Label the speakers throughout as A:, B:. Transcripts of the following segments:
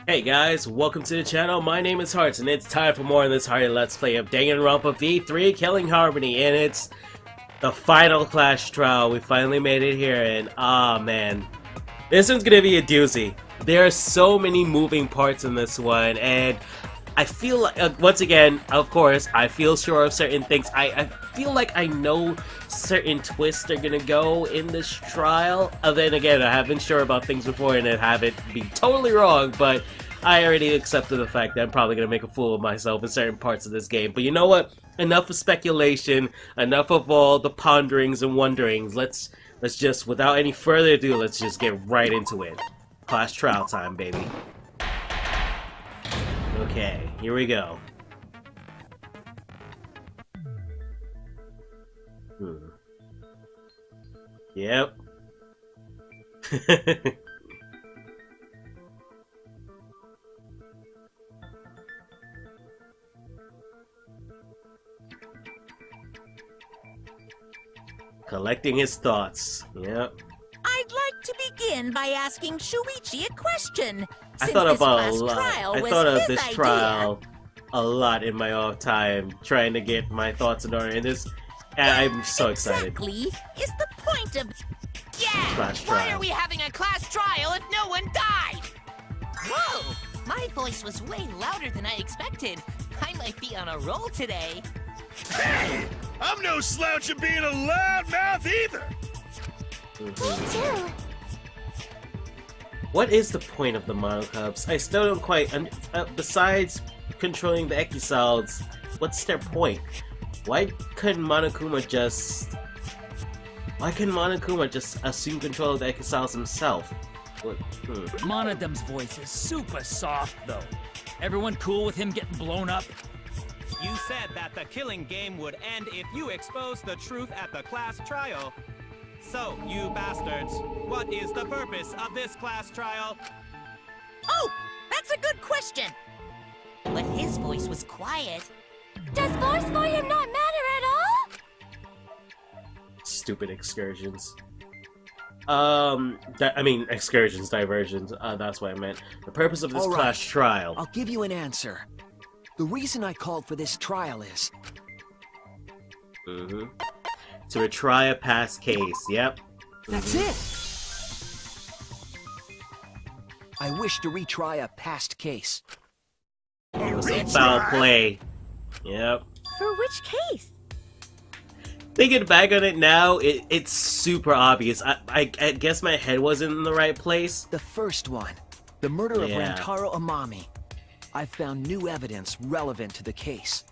A: Hey guys, welcome to the channel. My name is Hearts, and it's time for more of this Hearty Let's Play of Danganronpa V3 Killing Harmony, and it's the final clash trial. We finally made it here, and man, this one's gonna be a doozy. There are so many moving parts in this one, and I feel like, once again, of course, I feel sure of certain things. I feel like I know certain twists are gonna go in this trial. Then again, I have been sure about things before and I haven't been totally wrong, but I already accepted the fact that I'm probably gonna make a fool of myself in certain parts of this game. But you know what? Enough of speculation, enough of all the ponderings and wonderings. Let's just, without any further ado, let's just get right into it. Clash trial time, baby. Okay, here we go. Yep. Collecting his thoughts. Yep.
B: I'd like to begin by asking Shuichi a question.
A: I thought about a lot. I thought of this trial a lot in my off time, trying to get my thoughts in order. And this, I'm so excited.
B: Exactly is the point of
C: Why are we having a class trial if no one died?
B: Whoa! My voice was way louder than I expected. I might be on a roll today.
D: Hey! I'm no slouch at being a loudmouth either!
E: Me too.
A: What is the point of the monocubs? I still don't quite. Besides controlling the Ekisalds, what's their point? Why couldn't Monokuma just assume control of the Ekisalds himself?
F: Monodum's voice is super soft, though. Everyone cool with him getting blown up?
G: You said that the killing game would end if you exposed the truth at the class trial. So, you bastards, what is the purpose of this class trial?
B: Oh, that's a good question. But his voice was quiet.
E: Does force for him not matter at all?
A: Stupid excursions. Excursions, diversions. That's what I meant. The purpose of this class trial.
H: I'll give you an answer. The reason I called for this trial is...
A: To retry a past case, yep.
H: That's it! I wish to retry a past case.
A: Foul play. Yep.
E: For which case?
A: Thinking back on it now, it's super obvious. I guess my head wasn't in the right place.
H: The first one. The murder of Rentaro Amami. I've found new evidence relevant to the case.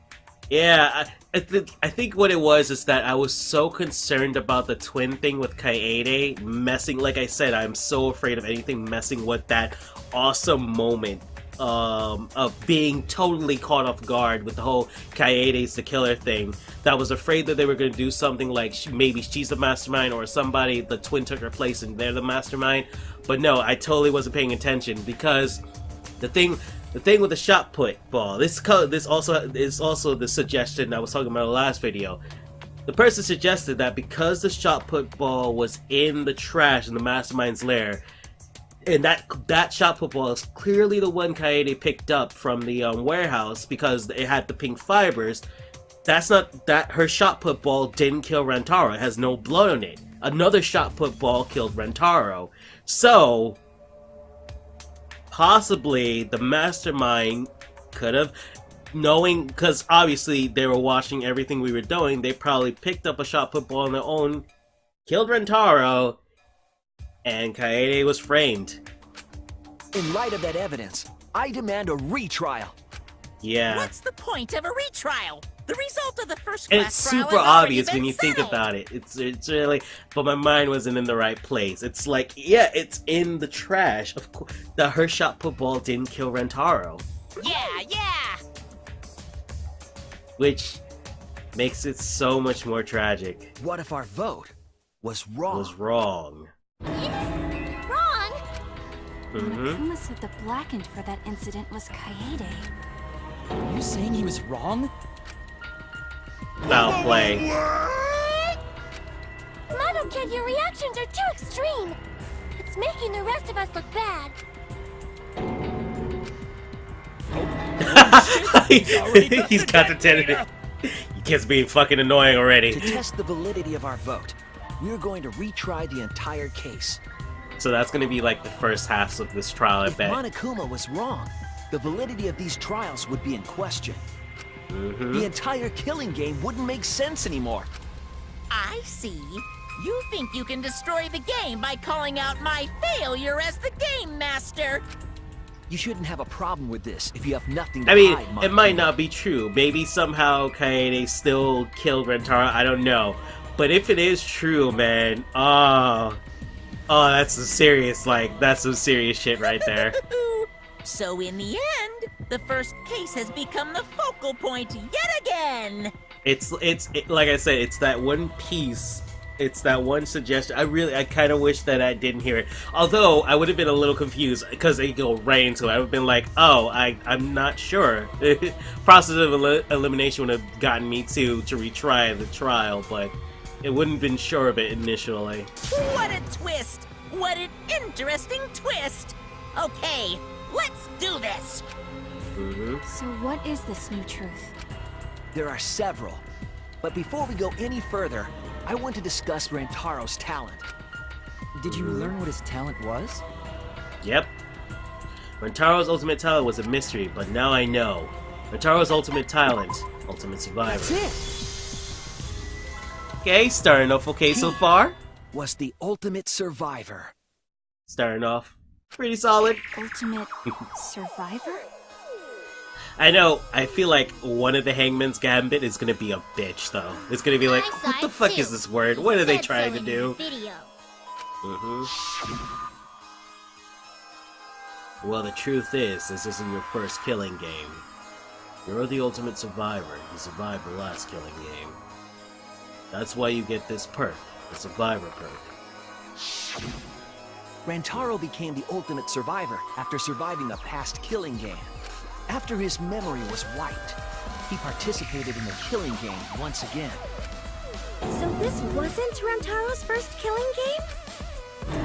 A: Yeah, I think what it was is that I was so concerned about the twin thing with Kaede messing. Like I said, I'm so afraid of anything messing with that awesome moment of being totally caught off guard with the whole Kaede's the killer thing. That I was afraid that they were going to do something like maybe she's the mastermind or somebody, the twin took her place and they're the mastermind. But no, I totally wasn't paying attention because the thing with the shot put ball, this also is the suggestion I was talking about in the last video. The person suggested that because the shot put ball was in the trash in the mastermind's lair, and that shot put ball is clearly the one Kaede picked up from the warehouse because it had the pink fibers. That's not that her shot put ball didn't kill Rentaro. It has no blood on it. Another shot put ball killed Rentaro. So possibly the mastermind could have, knowing, because obviously they were watching everything we were doing, they probably picked up a shot put ball on their own, killed Rentaro, and Kaede was framed.
H: In light of that evidence, I demand a retrial.
A: Yeah.
B: What's the point of a retrial? The result of the first
A: And
B: class
A: it's
B: trial
A: super
B: has already
A: obvious
B: been
A: when you think
B: settled.
A: about it. It's really, but my mind wasn't in the right place. It's like, yeah, it's in the trash. Of course, her shot put ball didn't kill Rentaro,
B: Yeah.
A: which makes it so much more tragic.
H: What if our vote was wrong?
A: Wrong.
E: Wrong.
I: Monokuma said the blackened for that incident was Kaede.
F: Are you saying he was wrong?
A: Foul play.
E: Mono Kid, your reactions are too extreme. It's making the rest of us look bad.
A: He's got the tentative. You kids being fucking annoying already.
H: To test the validity of our vote, we're going to retry the entire case.
A: So that's going to be like the first half of this trial, I
H: If
A: bet.
H: Monokuma was wrong, the validity of these trials would be in question. The entire killing game wouldn't make sense anymore.
C: I see. You think you can destroy the game by calling out my failure as the game master.
H: You shouldn't have a problem with this if you have nothing to
A: I mean,
H: hide,
A: it
H: Monokuma.
A: might not be true. Maybe somehow Kaede still killed Rentaro. I don't know. But if it is true, man, oh, that's some serious, that's some serious shit right there.
C: So in the end, the first case has become the focal point yet again.
A: It's like I said, it's that one piece. It's that one suggestion. I kind of wish that I didn't hear it. Although, I would have been a little confused because they go right into it. I would have been like, oh, I'm not sure. Process of elimination would have gotten me to retry the trial, but it wouldn't have been sure of it initially.
C: What a twist! What an interesting twist! Okay, let's do this!
I: So what is this new truth?
H: There are several. But before we go any further, I want to discuss Rantaro's talent.
J: Did you learn what his talent was?
A: Yep. Rentaro's ultimate talent was a mystery, but now I know. Rentaro's ultimate talent, Ultimate Survivor.
H: That's it!
A: Okay, starting off okay so far.
H: Was the ultimate survivor.
A: Starting off pretty solid.
I: Ultimate survivor?
A: I know, I feel like one of the Hangman's Gambit is gonna be a bitch, though. It's gonna be like, what the fuck is this word? What are they trying to do? Well, the truth is, this isn't your first killing game. You're the ultimate survivor. You survived the last killing game. That's why you get this perk, the Survivor perk.
H: Rantaro became the ultimate survivor after surviving the past killing game. After his memory was wiped, he participated in the killing game once again.
E: So this wasn't Rantaro's first killing game?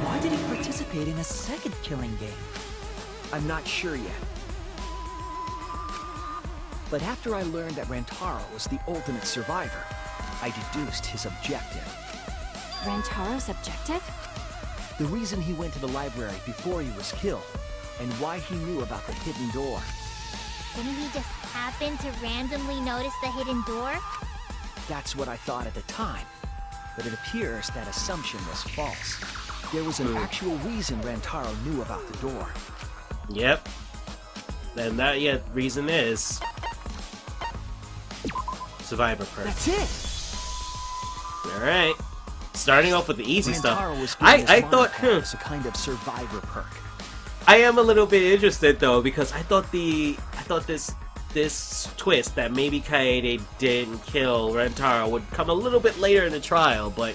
J: Why did he participate in a second killing game?
H: I'm not sure yet. But after I learned that Rantaro was the ultimate survivor, I deduced his objective.
I: Rantaro's objective?
H: The reason he went to the library before he was killed, and why he knew about the hidden door.
E: Didn't he just happen to randomly notice the hidden door?
H: That's what I thought at the time, but it appears that assumption was false. There was an actual reason Rantaro knew about the door.
A: Yep. And that reason is Survivor perk.
H: That's it!
A: Alright. Starting off with the easy
H: Rantaro was
A: stuff.
H: given
A: I
H: his
A: thought,
H: monopod as a kind of survivor perk.
A: I am a little bit interested though, because I thought this twist that maybe Kaede didn't kill Rantaro would come a little bit later in the trial, but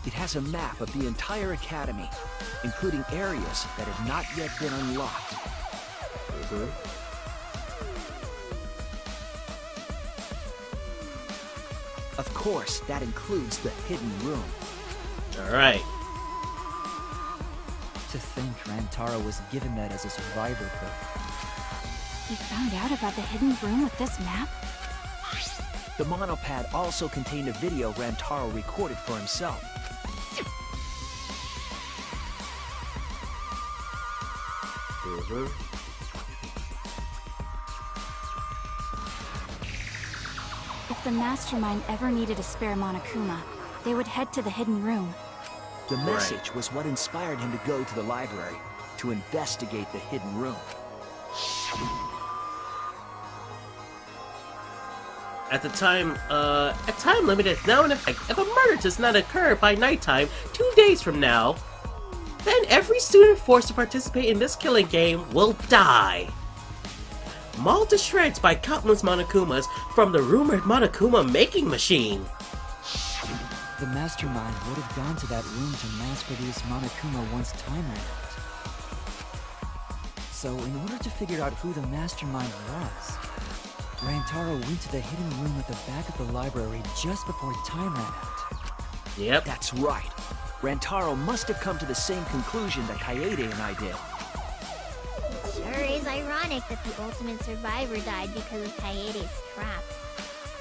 H: It has a map of the entire academy, including areas that have not yet been unlocked. Of course, that includes the hidden room.
A: alright.
J: To think Rantaro was given that as a survivor perk.
I: He found out about the hidden room with this map?
H: The monopad also contained a video Rantaro recorded for himself.
I: If the Mastermind ever needed a spare Monokuma, they would head to the hidden room.
H: The message was what inspired him to go to the library to investigate the hidden room.
A: At the time, a time limit is now in effect. If a murder does not occur by nighttime 2 days from now, then every student forced to participate in this killing game will die. Mauled to shreds by countless Monokumas from the rumored Monokuma making machine.
J: The Mastermind would have gone to that room to mass produce Monokuma once time ran out. So, in order to figure out who the Mastermind was, Rantaro went to the hidden room at the back of the library just before time ran out.
A: Yep.
H: That's right. Rantaro must have come to the same conclusion that Kaede and I did.
E: Sure is ironic that the ultimate survivor died because of Kaede's trap.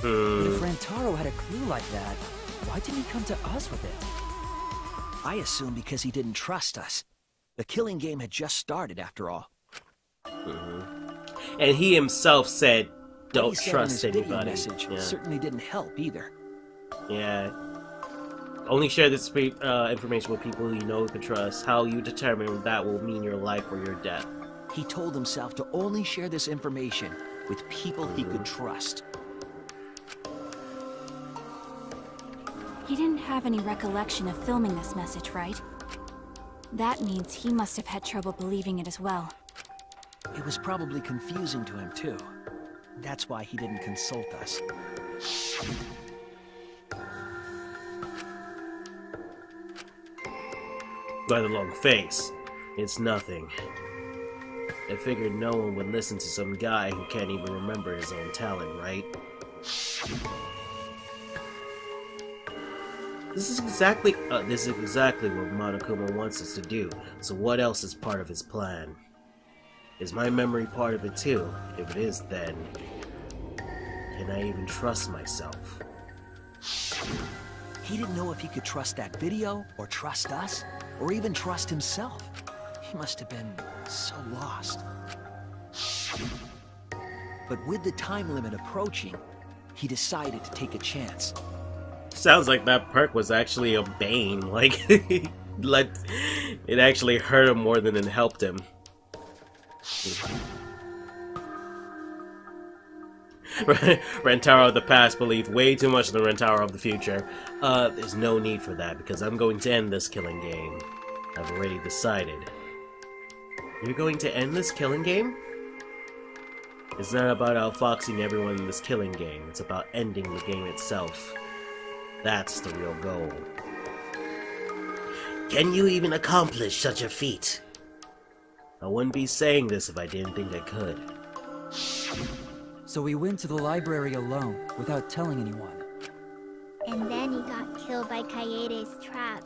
J: But if Rantaro had a clue like that, why didn't he come to us with it?
H: I assume because he didn't trust us. The killing game had just started, after all.
A: And he himself said, "Don't
H: What he said
A: trust
H: in his video
A: anybody."
H: message
A: Yeah.
H: certainly didn't help either.
A: Yeah. Only share this information with people you know you can trust. How you determine that will mean your life or your death.
H: He told himself to only share this information with people he could trust.
I: He didn't have any recollection of filming this message, right? That means he must have had trouble believing it as well.
H: It was probably confusing to him, too. That's why he didn't consult us.
A: By the long face, it's nothing. I figured no one would listen to some guy who can't even remember his own talent, right? This is exactly what Monokuma wants us to do. So what else is part of his plan? Is my memory part of it too? If it is, then can I even trust myself?
H: He didn't know if he could trust that video, or trust us, or even trust himself. He must have been so lost. But with the time limit approaching, he decided to take a chance.
A: Sounds like that perk was actually a bane. Like, it actually hurt him more than it helped him. Rantaro of the past believed way too much in the Rantaro of the future. There's no need for that, because I'm going to end this killing game. I've already decided. You're going to end this killing game? It's not about outfoxing everyone in this killing game. It's about ending the game itself. That's the real goal. Can you even accomplish such a feat? I wouldn't be saying this if I didn't think I could.
J: So we went to the library alone, without telling anyone.
E: And then he got killed by Kaede's trap.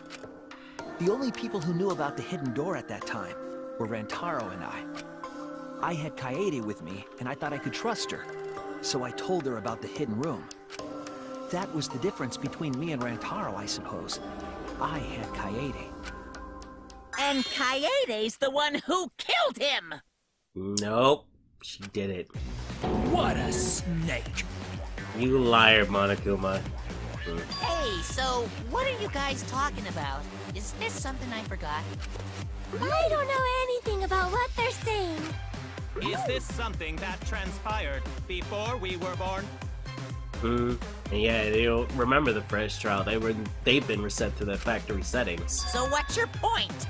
H: The only people who knew about the hidden door at that time were Rantaro and I. I had Kaede with me, and I thought I could trust her. So I told her about the hidden room. That was the difference between me and Rantaro, I suppose. I had Kaede.
C: And Kaede's the one who killed him!
A: Nope, she did it.
F: What a snake!
A: You liar, Monokuma.
B: Hey, so what are you guys talking about? Is this something I forgot?
E: I don't know anything about what they're saying.
G: Is this something that transpired before we were born?
A: Yeah, they don't remember the first trial. They've been reset to the factory settings.
C: So what's your point?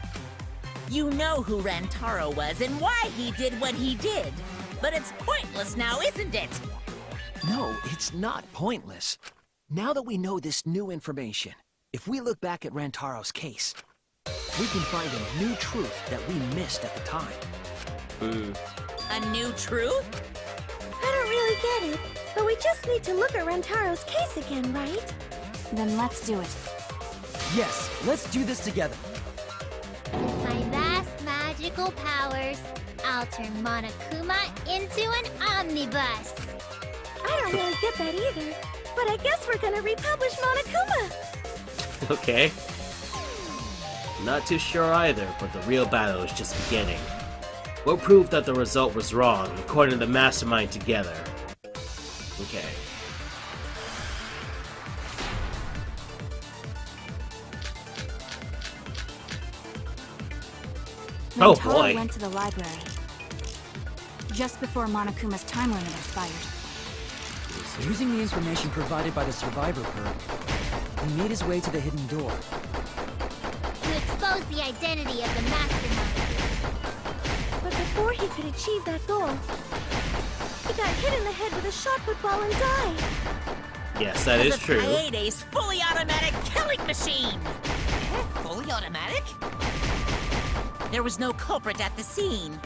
C: You know who Rantaro was and why he did what he did. But it's pointless now, isn't it?
H: No, it's not pointless. Now that we know this new information, if we look back at Rantaro's case, we can find a new truth that we missed at the time.
C: A new truth?
E: I don't really get it, but we just need to look at Rantaro's case again, right?
I: Then let's do it.
J: Yes, let's do this together.
E: With my vast magical powers, I'll turn Monokuma into an omnibus. I don't really get that either, but I guess we're gonna republish Monokuma.
A: Okay. Not too sure either, but the real battle is just beginning. We'll prove that the result was wrong, according to the Mastermind together. Okay. Oh
I: Rantaro
A: boy.
I: went to the library just before Monokuma's time limit expired.
J: Using the information provided by the survivor perk, he made his way to the hidden door.
E: To expose the identity of the mastermind. But before he could achieve that goal, he got hit in the head with a shot put ball and died.
A: Yes, that is true.
C: Kaede's fully automatic killing machine!
B: Fully automatic?
C: There was no culprit at the scene.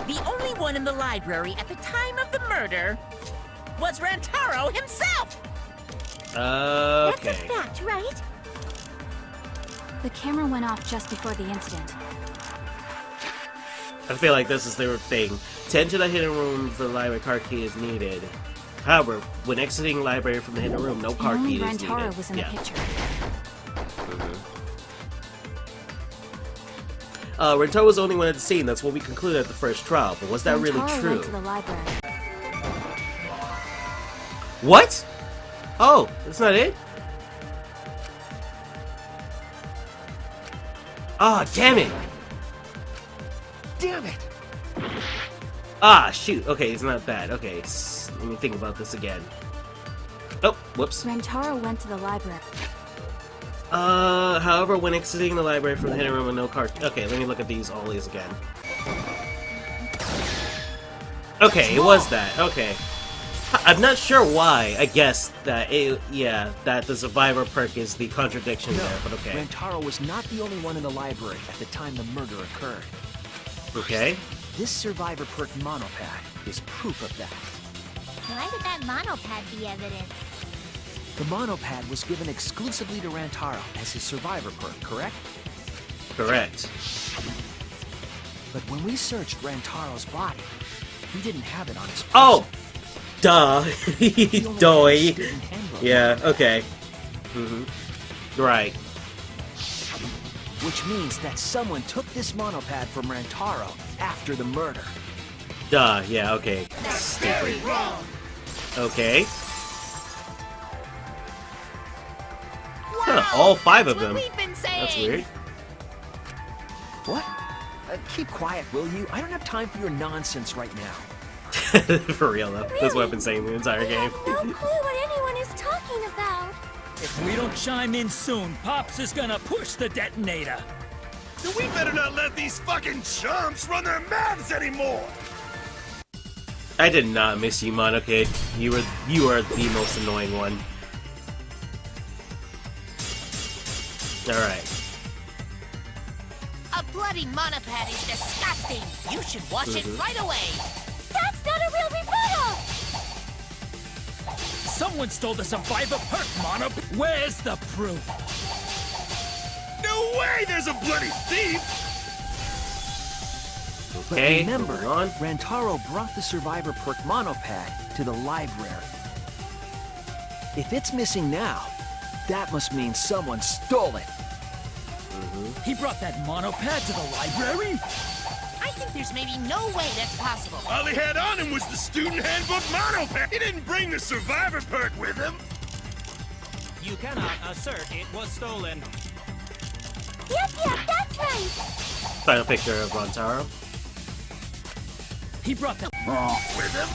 C: The only one in the library at the time of the murder was Rantaro himself!
A: Okay.
E: That's a fact, right?
I: The camera went off just before the incident.
A: I feel like this is their thing. Tend to the hidden room for the library card key is needed. However, when exiting library from the hidden room, no card key is needed.
I: Rantaro was in the picture.
A: Rantaro was the only one at the scene. That's what we concluded at the first trial. But was that really true?
I: Went to the library.
A: What? Oh, that's not it? Ah, oh, damn it!
H: Damn it!
A: Ah, shoot. Okay, it's not that. Okay, let me think about this again. Oh, whoops.
I: Rantaro went to the library.
A: However, when exiting the library from the hidden room with no card... Okay, let me look at all these again. Okay, it was that. Okay. I'm not sure why. I guess that that the survivor perk is the contradiction there, but okay.
H: Rantaro was not the only one in the library at the time the murder occurred.
A: Okay.
H: This survivor perk monopad is proof of that.
E: Why did that monopad be evidence?
H: The monopad was given exclusively to Rantaro as his survivor perk, correct?
A: Correct.
H: But when we searched Rantaro's body, he didn't have it on his person.
A: Oh! Duh. Doy. Yeah, okay. Right.
H: Which means that someone took this monopad from Rantaro after the murder.
A: Duh, yeah, okay.
B: That's very wrong.
A: Okay. Huh, all 5 of them.
B: We've been saying.
A: That's weird.
H: What? Keep quiet, will you? I don't have time for your nonsense right now.
A: For real, though. That's what I've been saying the entire game.
E: No clue what anyone is talking about.
F: If we don't chime in soon, Pops is gonna push the detonator.
D: Then we better not let these fucking chumps run their mouths anymore!
A: I did not miss you, Mono Kid. You are the most annoying one. Alright.
B: A bloody monopad is disgusting. You should wash it right away.
E: That's not a real rebuttal!
F: Someone stole the survivor perk, Mono. Where's the proof?
D: No way there's a bloody thief!
A: Okay,
H: but remember,
A: moving on.
H: Rantaro brought the survivor perk monopad to the library. If it's missing now, that must mean someone stole it.
F: He brought that monopad to the library?
B: I think there's maybe no way that's possible.
D: All he had on him was the student handbook monopad. He didn't bring the survivor perk with him.
G: You cannot assert it was stolen.
E: Yep, that's right.
A: Final picture of Rantaro.
F: He brought the
D: With him?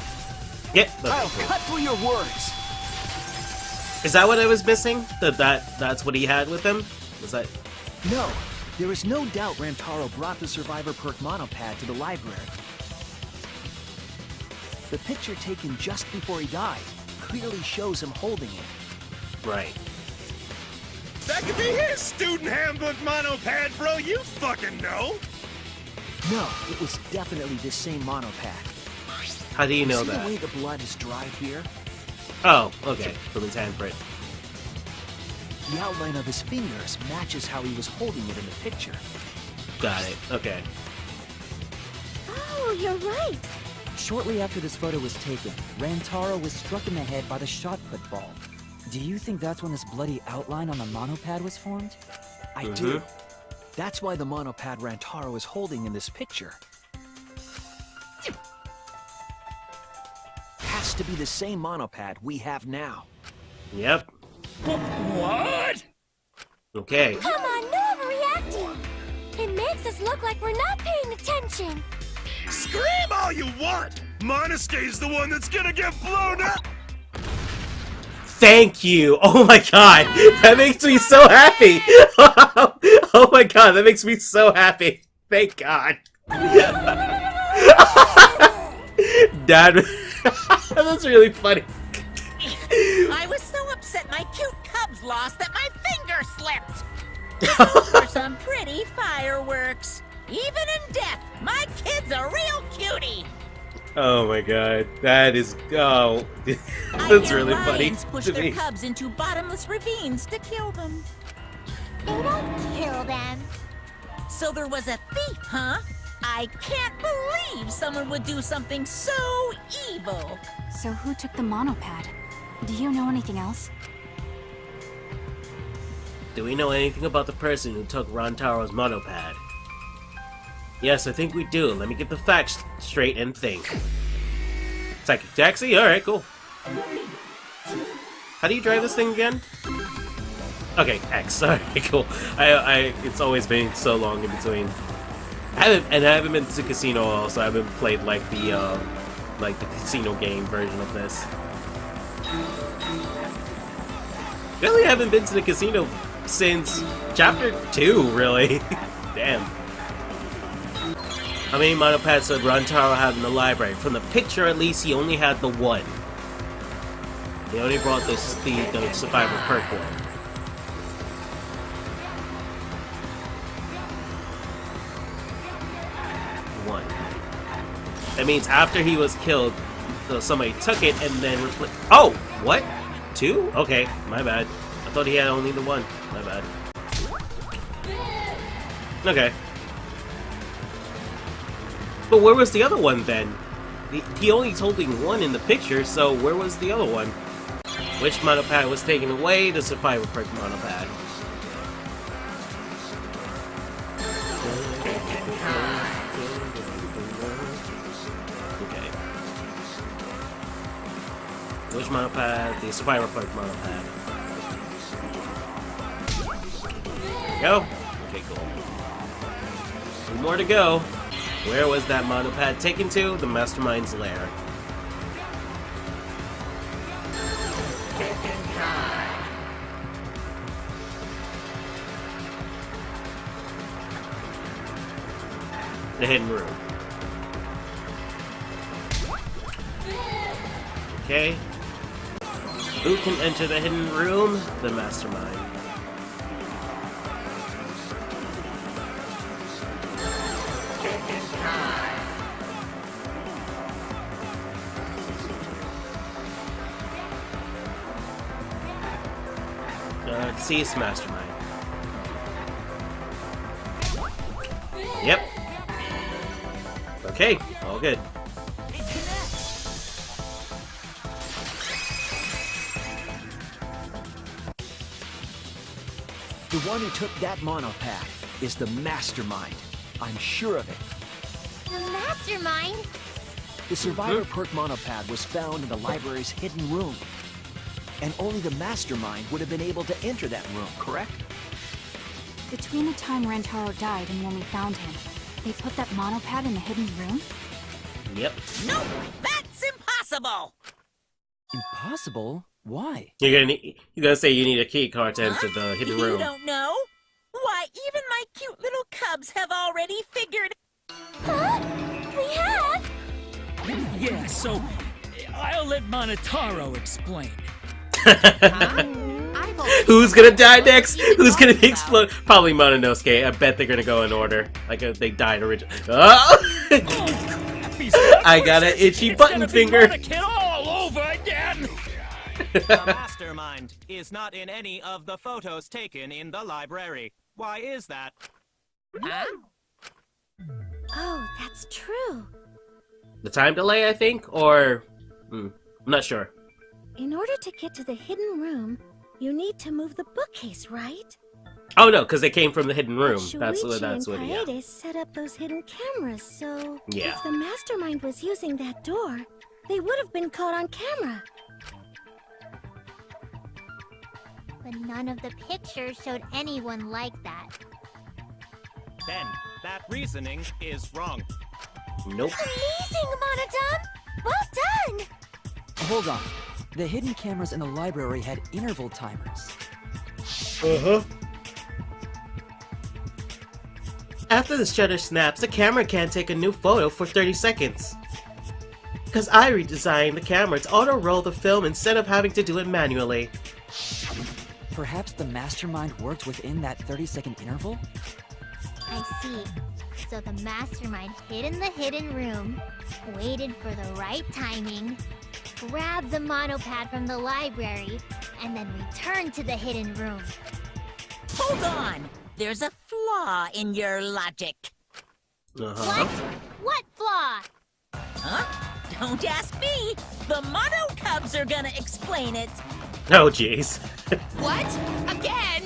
A: Yep.
H: I'll cut through your words.
A: Is that what I was missing? That's what he had with him? Was that...
H: No, there is no doubt Rantaro brought the survivor perk monopad to the library. The picture taken just before he died clearly shows him holding it.
A: Right.
D: That could be his student handbook monopad, bro. You fucking know.
H: No, it was definitely this same monopad.
A: How do you know
H: See
A: that?
H: the way the blood is dried here?
A: Oh, okay. From his handprint.
H: The outline of his fingers matches how he was holding it in the picture.
A: Got it. Okay.
E: Oh, you're right.
J: Shortly after this photo was taken, Rantaro was struck in the head by the shot put ball. Do you think that's when this bloody outline on the monopad was formed?
H: I do. That's why the monopad Rantaro is holding in this picture has to be the same monopad we have now.
A: Yep.
F: What?
A: Okay.
E: Come on, no overreacting. It makes us look like we're not paying attention.
D: Scream all you want. Monosuke's the one that's gonna get blown up.
A: Thank you! Oh my god! That makes me so happy! Oh my god, that makes me so happy! Thank god! Dad, that's really funny.
C: I was so upset my cute cubs lost that my finger slipped. For some pretty fireworks. Even in death, my kid's a real cutie.
A: Oh my god, that is... Oh, that's really funny
C: Lions push
A: to
C: their
A: me.
C: cubs into bottomless ravines to kill them.
E: They won't kill them.
C: So there was a thief, huh? I can't believe someone would do something so evil.
I: So who took the monopad? Do you know anything else?
A: Do we know anything about the person who took Rantaro's monopad? Yes, I think we do. Let me get the facts straight and think. Psychic taxi? Alright, cool. How do you drive this thing again? Okay, X. Alright, cool. It's always been so long in between. I haven't been to casino also. I haven't played like the casino game version of this. Really haven't been to the casino since chapter 2, really. Damn. How many monopads did Rantaro have in the library? From the picture, at least, he only had the one. He only brought the survival perk one. That means after he was killed, somebody took it and then replaced. Oh, what? 2? Okay, my bad. I thought he had only the one. My bad. Okay. But where was the other one then? He only told me one in the picture, so where was the other one? Which monopad was taken away? The survival perk monopad. Which monopad? The survivor perk monopad. There we go. Okay, cool. 2 more to go. Where was that monopad taken to? The Mastermind's lair. The hidden room. Okay. Who can enter the hidden room? The Mastermind. Deceased Mastermind. Yep. Okay, all good.
H: The one who took that monopad is the Mastermind. I'm sure of it.
E: The Mastermind?
H: The Survivor Perk monopad was found in the library's hidden room. And only the Mastermind would have been able to enter that room, correct?
I: Between the time Rantaro died and when we found him, they put that monopad in the hidden room?
A: Yep.
C: No, that's impossible.
J: Impossible? Why?
A: You're gonna say you need a key card to enter the hidden room.
C: You don't know? Why, even my cute little cubs have already figured.
E: Huh? We have?
F: Yeah, so I'll let Monotaro explain.
A: Who's gonna die next? Who's gonna explode? Probably Mononosuke. I bet they're gonna go in order. Like if they died originally. Oh! I got an itchy button finger.
F: All over again.
G: The Mastermind is not in any of the photos taken in the library. Why is that?
E: Oh, that's true.
A: The time delay, I think, or I'm not sure.
E: In order to get to the hidden room, you need to move the bookcase, right?
A: Oh no, because they came from the hidden room. That's
E: Shuichi
A: what.
E: and
A: Yeah.
E: Kaede set up those hidden cameras, so
A: Yeah.
E: if the Mastermind was using that door, they would have been caught on camera. But none of the pictures showed anyone like that.
G: Then that reasoning is wrong.
A: Nope.
E: Amazing, Monodum! Well done!
J: Hold on. The hidden cameras in the library had interval timers.
A: After the shutter snaps, the camera can't take a new photo for 30 seconds. Because I redesigned the camera to auto-roll the film instead of having to do it manually.
J: Perhaps the Mastermind worked within that 30-second interval?
E: I see. So the Mastermind hid in the hidden room, waited for the right timing, grabbed the monopad from the library, and then returned to the hidden room.
C: Hold on. There's a flaw in your logic.
E: What? What flaw?
C: Huh? Don't ask me. The Mono Cubs are gonna explain it.
A: Oh, jeez.
B: What? Again?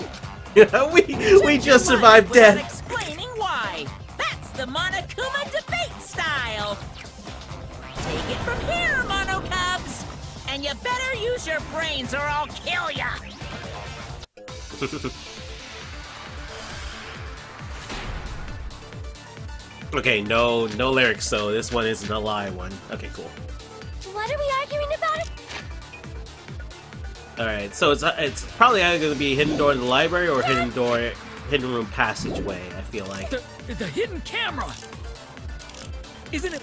A: we just survived
C: Without
A: death.
C: explaining why. That's the Monokuma debate style. Take it from here, Mono Cubs. And you better use your brains or I'll kill ya.
A: Okay, no lyrics, so this one isn't a lie one. Okay, cool.
E: What are we arguing about?
A: Alright, so it's probably either going to be hidden door in the library or hidden room passageway, I feel like.
F: The hidden camera! Isn't it?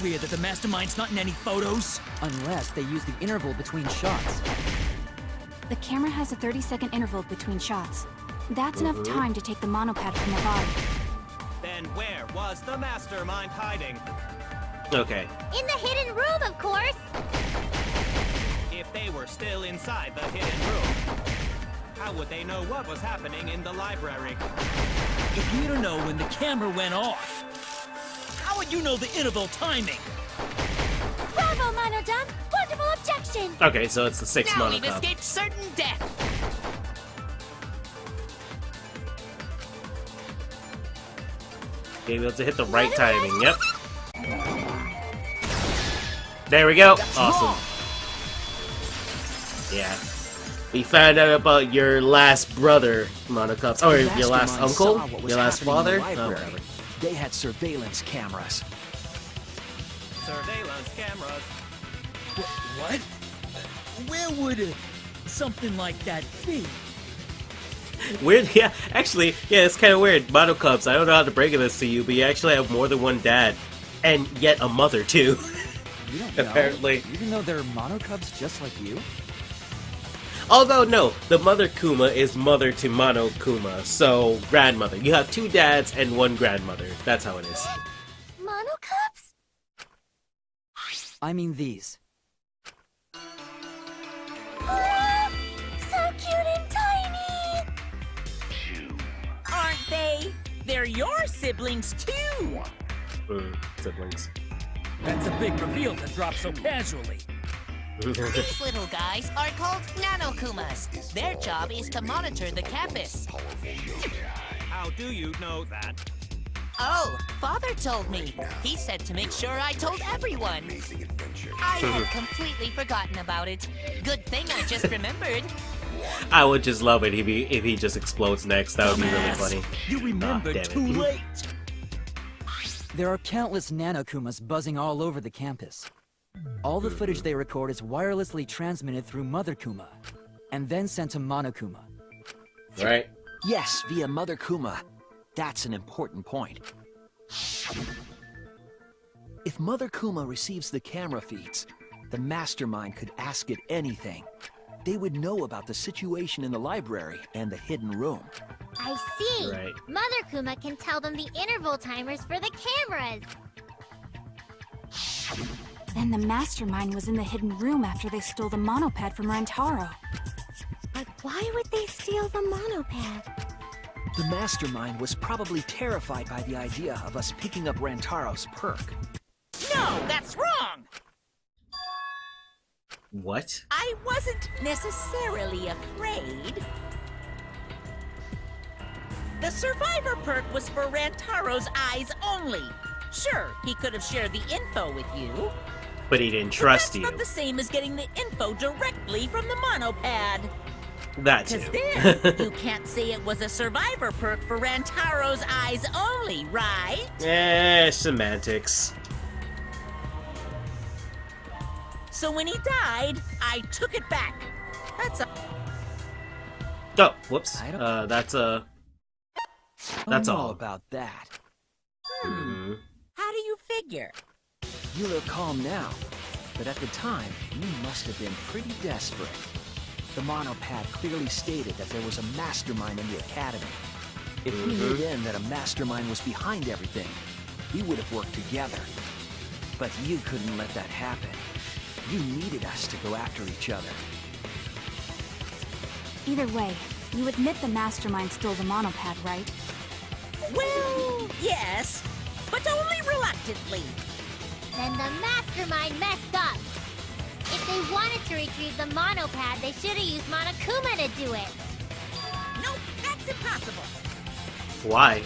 F: Weird that the mastermind's not in any photos.
J: Unless they use the interval between shots.
I: The camera has a 30-second interval between shots. That's enough time to take the monopad from the body.
G: Then where was the mastermind hiding?
A: Okay.
E: In the hidden room, of course.
G: If they were still inside the hidden room, how would they know what was happening in the library?
F: If you don't know when the camera went off, how would you know the interval timing?
E: Bravo, Monodum. Wonderful objection.
A: Okay, so it's the 6
B: Now
A: Mono
B: we've
A: Cup.
B: escaped certain death.
A: Being able to hit the right timing, yep. There we go. Awesome. Yeah. We found out about your last brother, Mono Cups. Or your last uncle? Your last father? Oh, whatever.
H: They had surveillance cameras.
G: Surveillance cameras.
F: What? Where would something like that be?
A: Weird, yeah. Actually, yeah, it's kind of weird. Mono Cubs, I don't know how to break this to you, but you actually have more than one dad. And yet a mother, too.
J: You don't know.
A: Apparently.
J: Even though they're monocubs just like you?
A: Although, no, the Mother Kuma is mother to Mono Kuma, so grandmother. You have 2 dads and 1 grandmother. That's how it is.
E: Monocups?
J: I mean these.
E: Oh, so cute and tiny.
C: Aren't they? They're your siblings too.
A: Siblings.
F: That's a big reveal to drop so casually.
B: These little guys are called Nanokumas. Their job is to monitor the campus.
G: How do you know that?
B: Oh, Father told me. He said to make sure I told everyone. I had completely forgotten about it. Good thing I just remembered.
A: I would just love it if he just explodes next. That would be really funny.
F: You remembered
A: damn it.
F: too late.
J: There are countless nanokumas buzzing all over the campus. All the footage they record is wirelessly transmitted through Mother Kuma, and then sent to Monokuma.
A: Right?
H: Yes, via Mother Kuma. That's an important point. If Mother Kuma receives the camera feeds, the mastermind could ask it anything. They would know about the situation in the library and the hidden room.
E: I see.
A: Right.
E: Mother Kuma can tell them the interval timers for the cameras.
I: Then the mastermind was in the hidden room after they stole the monopad from Rantaro.
E: But why would they steal the monopad?
H: The mastermind was probably terrified by the idea of us picking up Rantaro's perk.
C: No, that's wrong.
A: What?
C: I wasn't necessarily afraid. The survivor perk was for Rantaro's eyes only. Sure, he could have shared the info with you.
A: But he didn't trust
C: That's
A: you.
C: not the same as getting the info directly from the monopad.
A: That too.
C: Because then, you can't say it was a survivor perk for Rantaro's eyes only, right?
A: Semantics.
C: So when he died, I took it back. That's a...
A: Oh, whoops.
H: I don't-
A: That's
H: That's
A: all.
H: all about that.
A: Mhm.
C: How do you figure?
H: You look calm now, but at the time, you must have been pretty desperate. The monopad clearly stated that there was a mastermind in the academy. If we knew then that a mastermind was behind everything, we would have worked together. But you couldn't let that happen. You needed us to go after each other.
I: Either way, you admit the mastermind stole the monopad, right?
C: Well, yes, but only reluctantly.
E: Then the mastermind messed up. If they wanted to retrieve the monopad, they should have used Monokuma to do it.
C: Nope, that's impossible.
A: Why?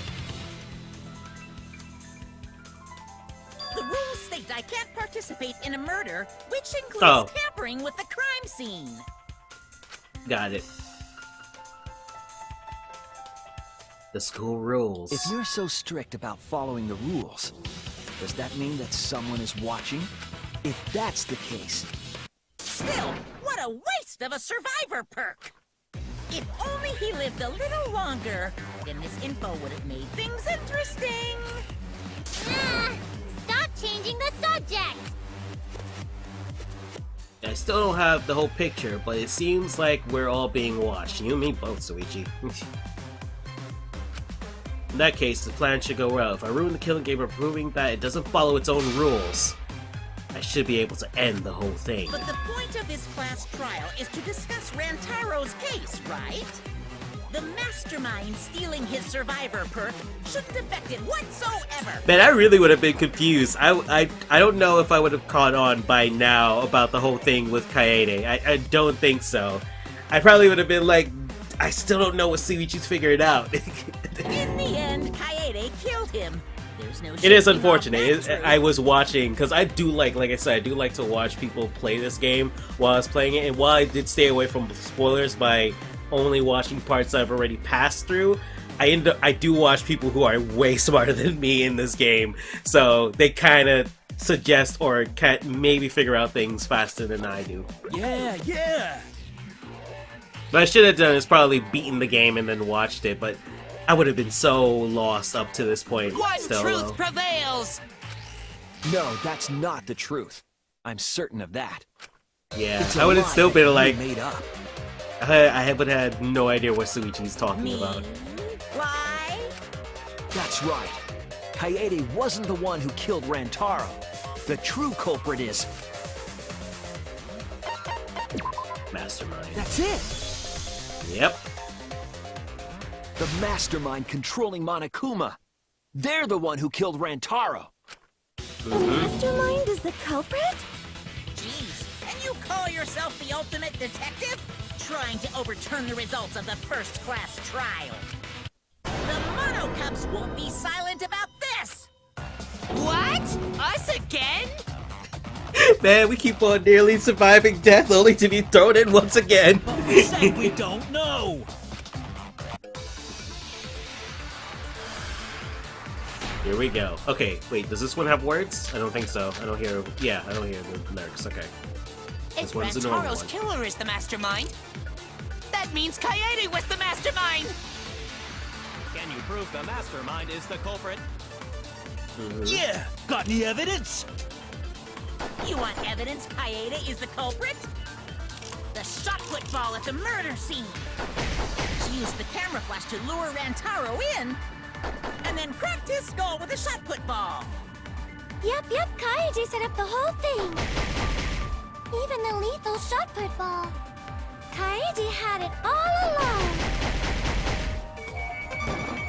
C: The rules state I can't participate in a murder, which includes tampering with the crime scene.
A: Got it. The school rules.
H: If you're so strict about following the rules, does that mean that someone is watching? If that's the case...
C: Still, what a waste of a survivor perk! If only he lived a little longer, then this info would have made things interesting.
E: Stop changing the subject!
A: I still don't have the whole picture, but it seems like we're all being watched. You and me both, Suichi. In that case, the plan should go well. If I ruin the killing game by proving that it doesn't follow its own rules, I should be able to end the whole thing.
C: But the point of this class trial is to discuss Rantaro's case, right? The mastermind stealing his survivor perk shouldn't affect it whatsoever.
A: Man, I really would have been confused. I don't know if I would have caught on by now about the whole thing with Kaede. I don't think so. I probably would have been like, I still don't know what Suichi's figured out.
C: In the end, Kaede killed him. There's no
A: It is
C: shaking off
A: unfortunate.
C: that
A: I was watching, because I do like I said, I do like to watch people play this game while I was playing it. And while I did stay away from spoilers by only watching parts I've already passed through, I do watch people who are way smarter than me in this game. So they kind of suggest or can maybe figure out things faster than I do.
F: Yeah!
A: What I should have done is probably beaten the game and then watched it, but I would have been so lost up to this point.
B: One
A: still,
B: truth prevails!
H: No, that's not the truth. I'm certain of that.
A: Yeah,
H: It's a
A: I would have
H: lie
A: still
H: that
A: been
H: you
A: like,
H: made up.
A: I would have had no idea what Suichi's talking about.
C: Lie?
H: That's right. Kaede wasn't the one who killed Rantaro. The true culprit is...
A: Mastermind.
H: That's it!
A: Yep.
H: The mastermind controlling Monokuma. They're the one who killed Rantaro.
E: The mastermind is the culprit?
C: Jeez, and you call yourself the ultimate detective? Trying to overturn the results of the first-class trial. The Mono Cubs won't be silent about this!
B: What? Us again?
A: Man, we keep on nearly surviving death only to be thrown in once again.
F: But we said we don't know!
A: Here we go. Okay, wait, does this one have words? I don't think so. I don't hear... Yeah, I don't hear the lyrics. Okay.
B: If
A: This one's the normal
B: Rantaro's
A: one.
B: killer is the mastermind, that means Kaede was the mastermind!
G: Can you prove the mastermind is the culprit?
F: Yeah! Got any evidence?
C: You want evidence Kaede is the culprit? The shot put ball at the murder scene! She used the camera flash to lure Rantaro in, and then cracked his skull with a shot put ball!
E: Yep, Kaede set up the whole thing. Even the lethal shot put ball. Kaede had it all along.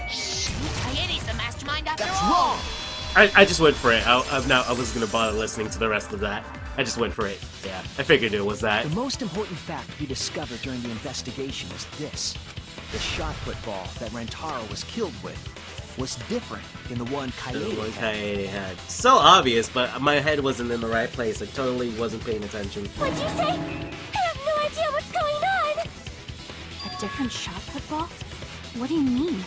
B: Kaede's the mastermind after
H: That's
B: all!
H: wrong!
A: I just went for it. I was gonna bother listening to the rest of that. I just went for it. Yeah, I figured it was that.
H: The most important fact we discovered during the investigation was this. The shot put ball that Rantaro was killed with was different than the one
A: The
H: Kaede
A: one
H: had.
A: Kaede had. So obvious, but my head wasn't in the right place. I totally wasn't paying attention.
E: What'd you say? I have no idea what's going on.
I: A different shot put ball? What do you mean?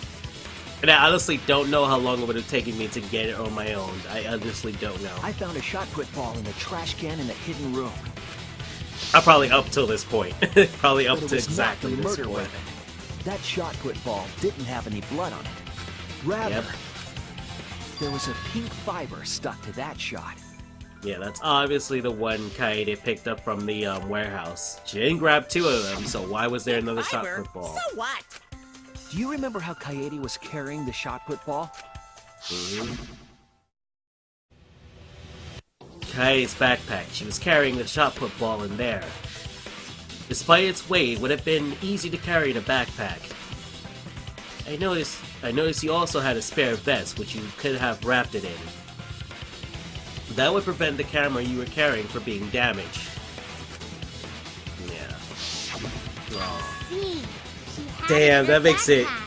A: And I honestly don't know how long it would have taken me to get it on my own. I honestly don't know.
H: I found a shot put ball in the trash can in the hidden room.
A: I'm probably up till this point. Probably up
H: But it
A: to
H: was
A: exactly
H: not the
A: this
H: murder
A: point.
H: weapon. That shot put ball didn't have any blood on it. Rather,
A: Yep.
H: there was a pink fiber stuck to that shot.
A: Yeah, that's obviously the one Kaede picked up from the warehouse. She didn't grab two of them, so why was there another shot
C: Fiber?
A: put ball?
C: So what?
H: Do you remember how Kaede was carrying the shot put ball?
A: Kaede's backpack. She was carrying the shot put ball in there. Despite its weight, it would have been easy to carry in a backpack. I noticed you also had a spare vest, which you could have wrapped it in. That would prevent the camera you were carrying from being damaged. Yeah. Oh.
E: See, she had
A: Damn,
E: a
A: that
E: good
A: makes it...
E: backpack.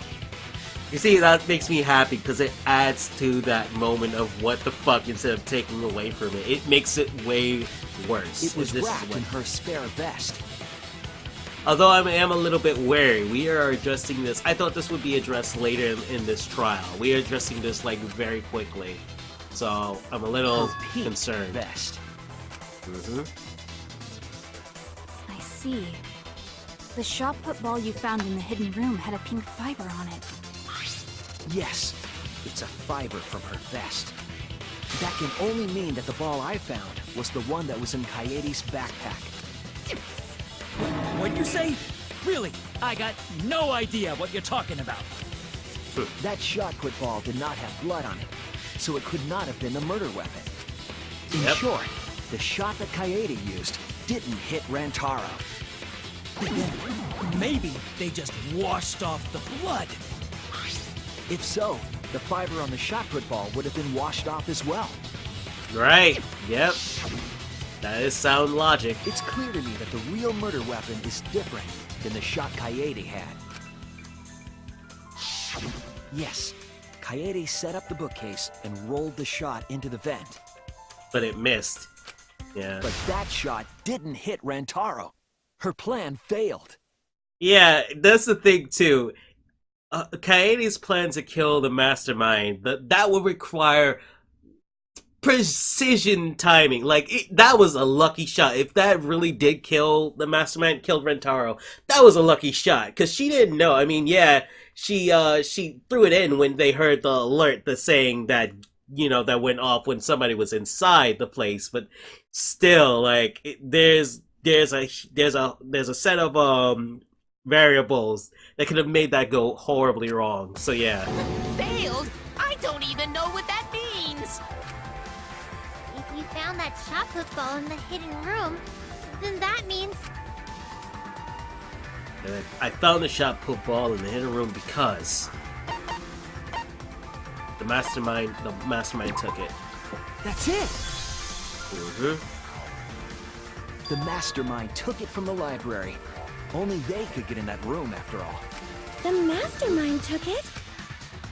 A: You see, that makes me happy because it adds to that moment of what the fuck instead of taking away from it. It makes it way worse.
H: It was
A: This is
H: wrapped
A: what-
H: in her spare vest.
A: Although I am a little bit wary, we are addressing this. I thought this would be addressed later in this trial. We are addressing this like very quickly, so I'm a little
H: Her pink
A: concerned.
H: vest.
I: I see. The shot put ball you found in the hidden room had a pink fiber on it.
H: Yes, it's a fiber from her vest. That can only mean that the ball I found was the one that was in Coyote's backpack.
F: What'd you say? Really? I got no idea what you're talking about.
H: That shot put ball did not have blood on it, so it could not have been a murder weapon. In
A: Yep.
H: short, the shot that Coyote used didn't hit Rantaro.
F: Then maybe they just washed off the blood.
H: If so, the fiber on the shot put ball would have been washed off as well.
A: Right. Yep. That is sound logic.
H: It's clear to me that the real murder weapon is different than the shot Coyote had. Yes, Coyote set up the bookcase and rolled the shot into the vent.
A: But it missed. Yeah.
H: But that shot didn't hit Rantaro. Her plan failed.
A: Yeah, that's the thing too. Coyote's plan to kill the mastermind, that would require precision timing. Like, that was a lucky shot. If that really did kill the mastermind, killed Rentaro, that was a lucky shot. Because she didn't know. I mean, yeah, she threw it in when they heard the alert, the saying that, you know, that went off when somebody was inside the place. But still, like, there's a set of variables that could have made that go horribly wrong. So yeah.
B: Failed? I don't even know what that means.
E: If you found that shot put ball in the hidden room, then that means
A: I found the shot put ball in the hidden room because the mastermind took it.
H: That's it!
A: Mm-hmm.
H: The mastermind took it from the library. Only they could get in that room after all.
E: the mastermind took it.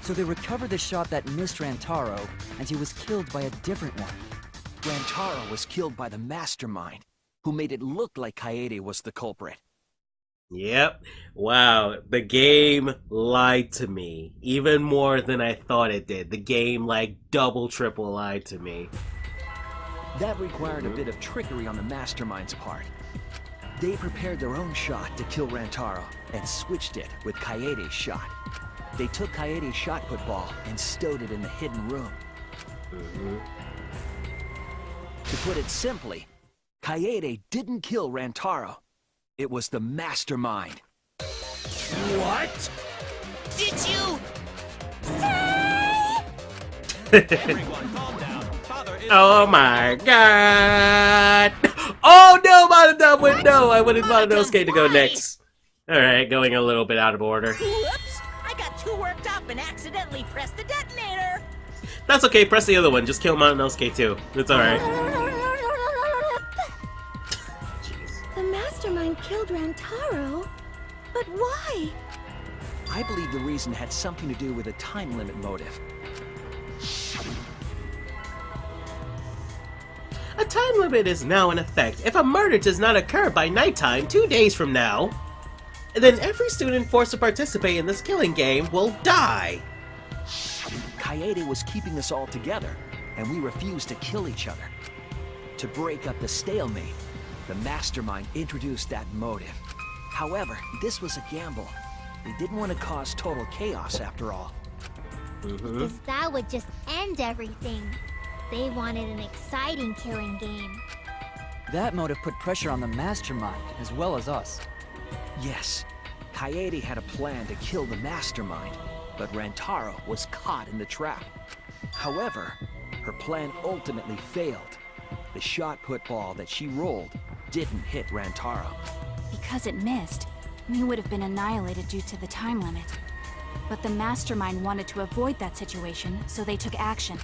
J: So they recovered the shot that missed Rantaro, and he was killed by a different one.
H: Rantaro was killed by the mastermind, who made it look like Coyote was the culprit.
A: Yep. Wow. The game lied to me. Even more than I thought it did. The game, like, double, triple lied to me.
H: That required a bit of trickery on the mastermind's part. They prepared their own shot to kill Rantaro and switched it with Coyote's shot. They took Coyote's shot put ball and stowed it in the hidden room. To put it simply, Coyote didn't kill Rantaro. It was the mastermind.
F: What?
B: Did you?
G: Everyone, calm down. Father is...
A: Oh my god! Oh no, Monodub went no! I wanted Mononosuke to go next. Alright, going a little bit out of order.
C: Whoops! I got too worked up and accidentally pressed the detonator.
A: That's okay, press the other one. Just kill Mononosuke too. It's alright.
E: The mastermind killed Rantaro? But why?
H: I believe the reason had something to do with a time limit motive.
A: A time limit is now in effect. If a murder does not occur by nighttime 2 days from now, then every student forced to participate in this killing game will die.
H: Coyote was keeping us all together, and we refused to kill each other. To break up the stalemate, the mastermind introduced that motive. However, this was a gamble. They didn't want to cause total chaos after all.
E: Because that would just end everything. They wanted an exciting killing game.
J: That motive put pressure on the mastermind, as well as us.
H: Yes, Coyote had a plan to kill the mastermind, but Rantaro was caught in the trap. However, her plan ultimately failed. The shot put ball that she rolled didn't hit Rantaro.
I: Because it missed, we would have been annihilated due to the time limit. But the Mastermind wanted to avoid that situation, so they took action.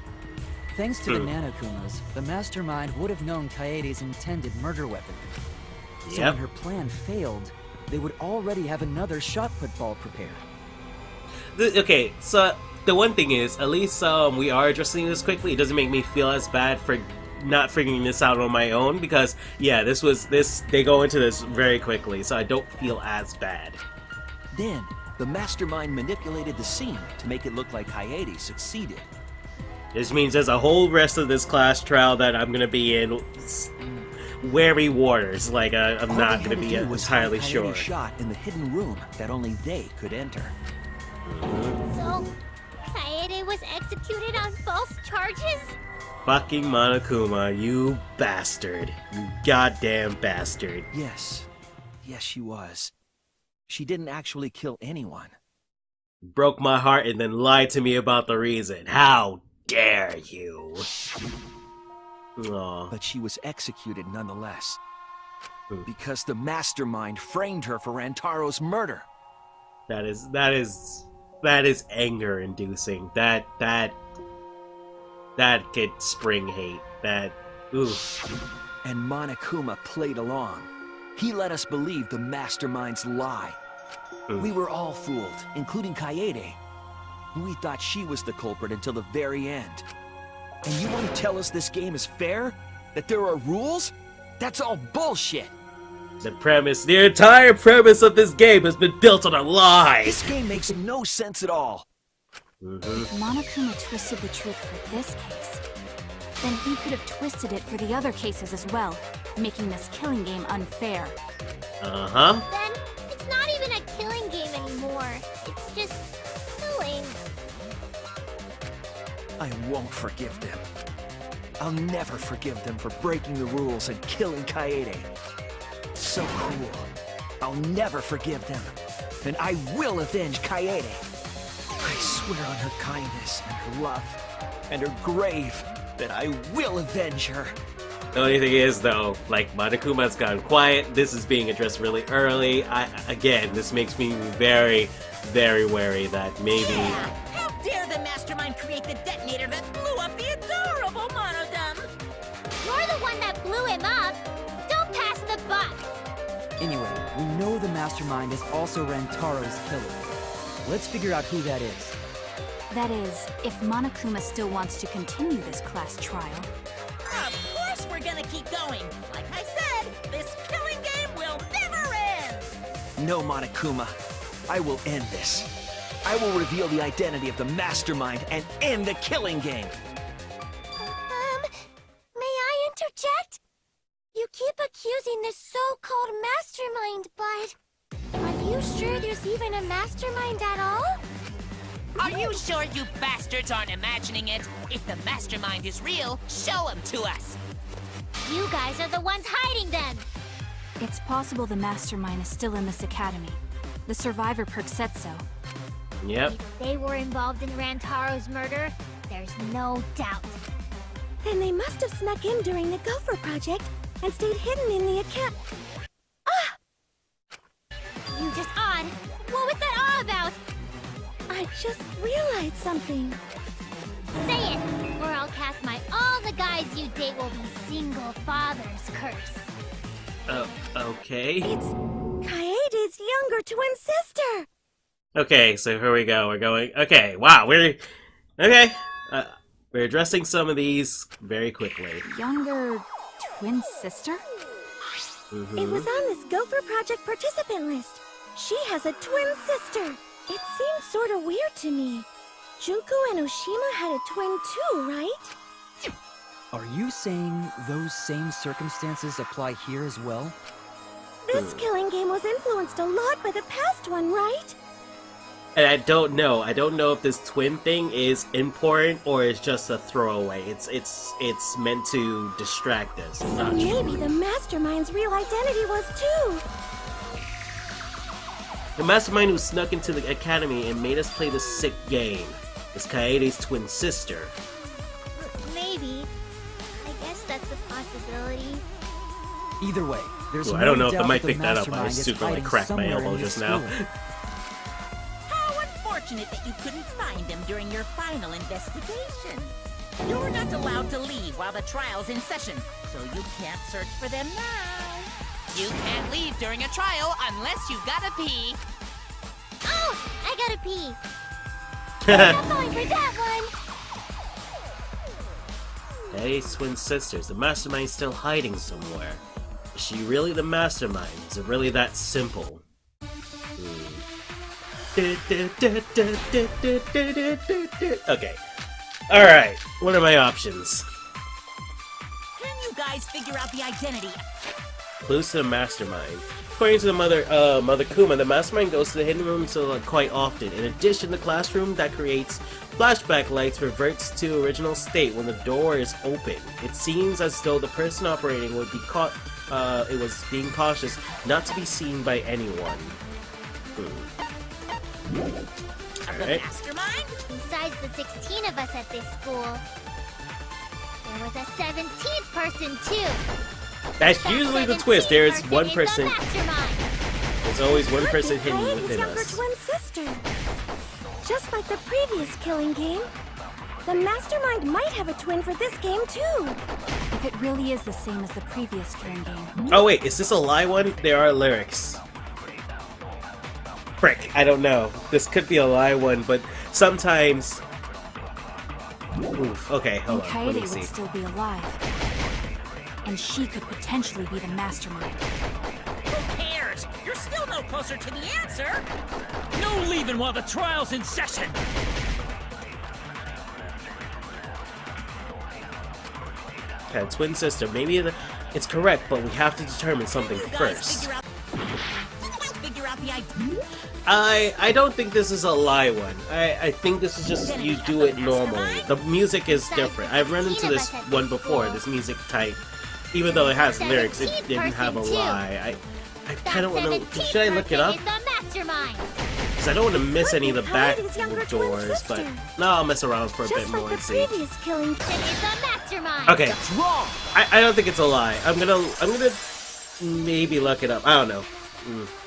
J: Thanks to the Nanokumas, the Mastermind would have known Kaede's intended murder weapon. So when her plan failed, they would already have another shot-put ball prepared.
A: Okay, so the one thing is, at least we are addressing this quickly. It doesn't make me feel as bad for not figuring this out on my own, because yeah, they go into this very quickly, so I don't feel as bad.
H: Then, the Mastermind manipulated the scene to make it look like Kaede succeeded.
A: This means there's a whole rest of this class trial that I'm gonna be in wary waters. Like, I'm
H: All
A: not
H: they
A: gonna
H: had to
A: be
H: do was
A: entirely
H: find
A: sure.
H: Kaede's shot in the hidden room that only they could enter.
E: So, Kaede was executed on false charges?
A: Fucking Monokuma, you bastard. You goddamn bastard.
H: Yes. Yes, she was. She didn't actually kill anyone.
A: Broke my heart and then lied to me about the reason. How dare you? Aw.
H: But she was executed nonetheless. Because the Mastermind framed her for Rantaro's murder.
A: That is anger inducing. That could spring hate.
H: And Monokuma played along. He let us believe the Mastermind's lie. We were all fooled, including Kaede. We thought she was the culprit until the very end. And you want to tell us this game is fair? That there are rules? That's all bullshit!
A: The entire premise of this game has been built on a lie!
H: This game makes no sense at all!
I: If Monokuma twisted the truth for this case, then he could have twisted it for the other cases as well, making this killing game unfair.
A: Uh-huh.
E: Then, it's not even a killing game anymore. It's just killing.
H: I won't forgive them. I'll never forgive them for breaking the rules and killing Kaede. So cruel. I'll never forgive them. And I will avenge Kaede. I swear on her kindness and her love and her grave that I will avenge her.
A: The only thing is, though, like, Monokuma's gone quiet. This is being addressed really early. Again, this makes me very, very wary that maybe...
C: Yeah! How dare the Mastermind create the detonator that blew up the adorable Monodum!
E: You're the one that blew him up. Don't pass the buck.
J: Anyway, we know the Mastermind is also Rantaro's killer. Let's figure out who that is.
I: That is, if Monokuma still wants to continue this class trial.
C: Of course we're gonna keep going! Like I said, this killing game will never end!
H: No, Monokuma. I will end this. I will reveal the identity of the Mastermind and end the killing game!
E: May I interject? You keep accusing this so-called Mastermind, but... Are you sure there's even a Mastermind at all?
B: Are you sure you bastards aren't imagining it? If the Mastermind is real, show him to us!
E: You guys are the ones hiding them!
I: It's possible the Mastermind is still in this academy. The survivor perk said so.
A: Yep.
E: If they were involved in Rantaro's murder, there's no doubt.
K: Then they must have snuck in during the Gopher Project and stayed hidden in the account.
E: You just odd. What was that all about?
K: I just realized something.
E: Say it, or I'll cast my all the guys you date will be single fathers curse.
A: Okay.
K: It's Kaede's younger twin sister.
A: Okay, so here we go. We're going... Okay, wow, we're... Okay. We're addressing some of these very quickly.
I: Younger twin sister?
K: It was on this Gopher Project participant list. She has a twin sister. It seems sort of weird to me. Junko and Oshima had a twin too, right?
J: Are you saying those same circumstances apply here as well?
K: This killing game was influenced a lot by the past one, right?
A: And I don't know. I don't know if this twin thing is important or it's just a throwaway. It's meant to distract us. I'm
K: So
A: not sure.
K: maybe the Mastermind's real identity was too.
A: The Mastermind who snuck into the academy and made us play this sick game is Kaede's twin sister.
E: Maybe. I guess that's a possibility.
J: Either way, there's
A: Ooh,
J: no
A: I don't know if
J: doubt
A: I might
J: that
A: pick
J: the
A: that up. I
J: mastermind
A: was
J: is
A: super like
J: hiding
A: cracked my
J: somewhere
A: elbow
J: in this
A: just now.
J: school.
C: How unfortunate that you couldn't find him during your final investigation. You're not allowed to leave while the trial's in session, so you can't search for them now.
B: You can't leave during a trial unless you gotta pee.
E: Oh, I gotta pee. I'm not going for that one.
A: Hey, twin sisters, the mastermind's still hiding somewhere. Is she really the mastermind? Is it really that simple? Okay. Alright, what are my options?
C: Can you guys figure out the identity?
A: Clues to the mastermind. According to the Mother Kuma, the mastermind goes to the hidden room quite often. In addition, the classroom that creates flashback lights reverts to original state when the door is open. It seems as though the person operating would be it was being cautious not to be seen by anyone.
C: Of the
A: Alright.
C: mastermind?
E: Besides the 16 of us at this school, there was a 17th person too.
A: That's
E: That
A: usually the
E: 17th
A: twist. There's
E: person
A: one
E: is the
A: person.
E: mastermind.
A: There's always one
K: Could
A: person
K: be
A: hidden
K: Kaede's
A: within
K: younger
A: us.
K: twin sister. Just like the previous killing game, the mastermind might have a twin for this game too.
I: If it really is the same as the previous killing game,
A: Oh wait, is this a lie one? There are lyrics. Frick, I don't know. This could be a lie one, but sometimes... Oof, okay,
I: then
A: hold on, let
I: Kaede
A: me
I: would
A: see.
I: still be alive. And she could potentially be the mastermind.
C: Who cares? You're still no closer to the answer.
F: No leaving while the trial's in session!
A: Okay, twin sister, maybe it's correct, but we have to determine something
C: You guys
A: first.
C: figure out the idea.
A: I don't think this is a lie one. I think this is just you do it normally. The music is different. I've run into this one before, this music type. Even though it has lyrics, it didn't have a lie. I kind of want to... Should I look it up?
E: Is the mastermind.
A: Because I don't want to miss any of the back
K: Kaede's younger twin
A: doors, but...
K: sister.
A: No, I'll mess around for a bit
K: Just
A: more
K: like the
A: and see.
K: previous killing.
E: Is the mastermind.
A: Okay,
H: That's wrong!
A: I don't think it's a lie. I'm gonna maybe look it up. I don't know.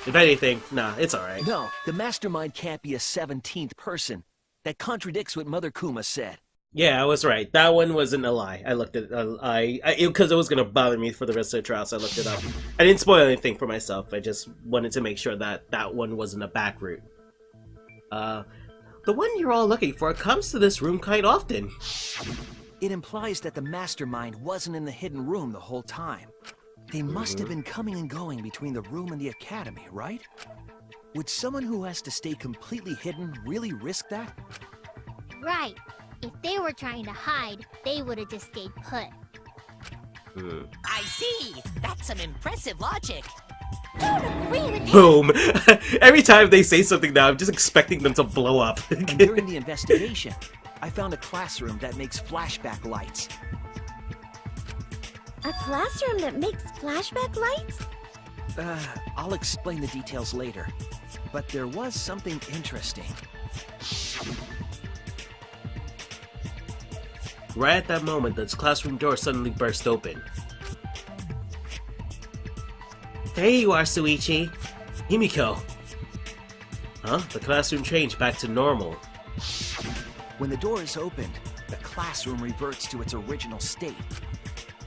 A: If anything, nah, it's alright.
H: No, the mastermind can't be a 17th person. That contradicts what Mother Kuma said.
A: Yeah, I was right. That one wasn't a lie. I looked at because it was gonna bother me for the rest of the trial, so I looked it up. I didn't spoil anything for myself. I just wanted to make sure that that one wasn't a back route. The one you're all looking for comes to this room quite often.
H: It implies that the mastermind wasn't in the hidden room the whole time. They must have been coming and going between the room and the academy, right? Would someone who has to stay completely hidden really risk that?
E: Right. If they were trying to hide, they would have just stayed put.
B: I see. That's some impressive logic.
E: Don't agree with
A: Boom! Every time they say something now, I'm just expecting them to blow up.
H: And during the investigation, I found a classroom that makes flashback lights.
K: A classroom that makes flashback lights?
H: I'll explain the details later. But there was something interesting.
A: Right at that moment, the classroom door suddenly burst open. There you are, Suichi. Himiko. Huh? The classroom changed back to normal.
H: When the door is opened, the classroom reverts to its original state.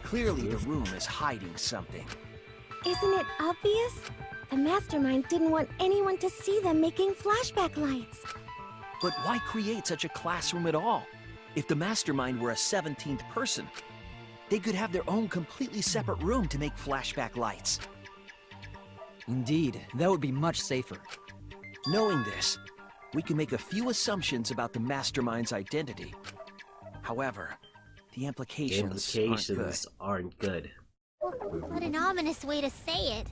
H: Clearly, the room is hiding something.
K: Isn't it obvious? The mastermind didn't want anyone to see them making flashback lights.
H: But why create such a classroom at all? If the mastermind were a 17th person, they could have their own completely separate room to make flashback lights.
J: Indeed, that would be much safer.
H: Knowing this, we can make a few assumptions about the mastermind's identity. However, the
A: The
H: implications,
A: implications aren't good.
E: What an ominous way to say it.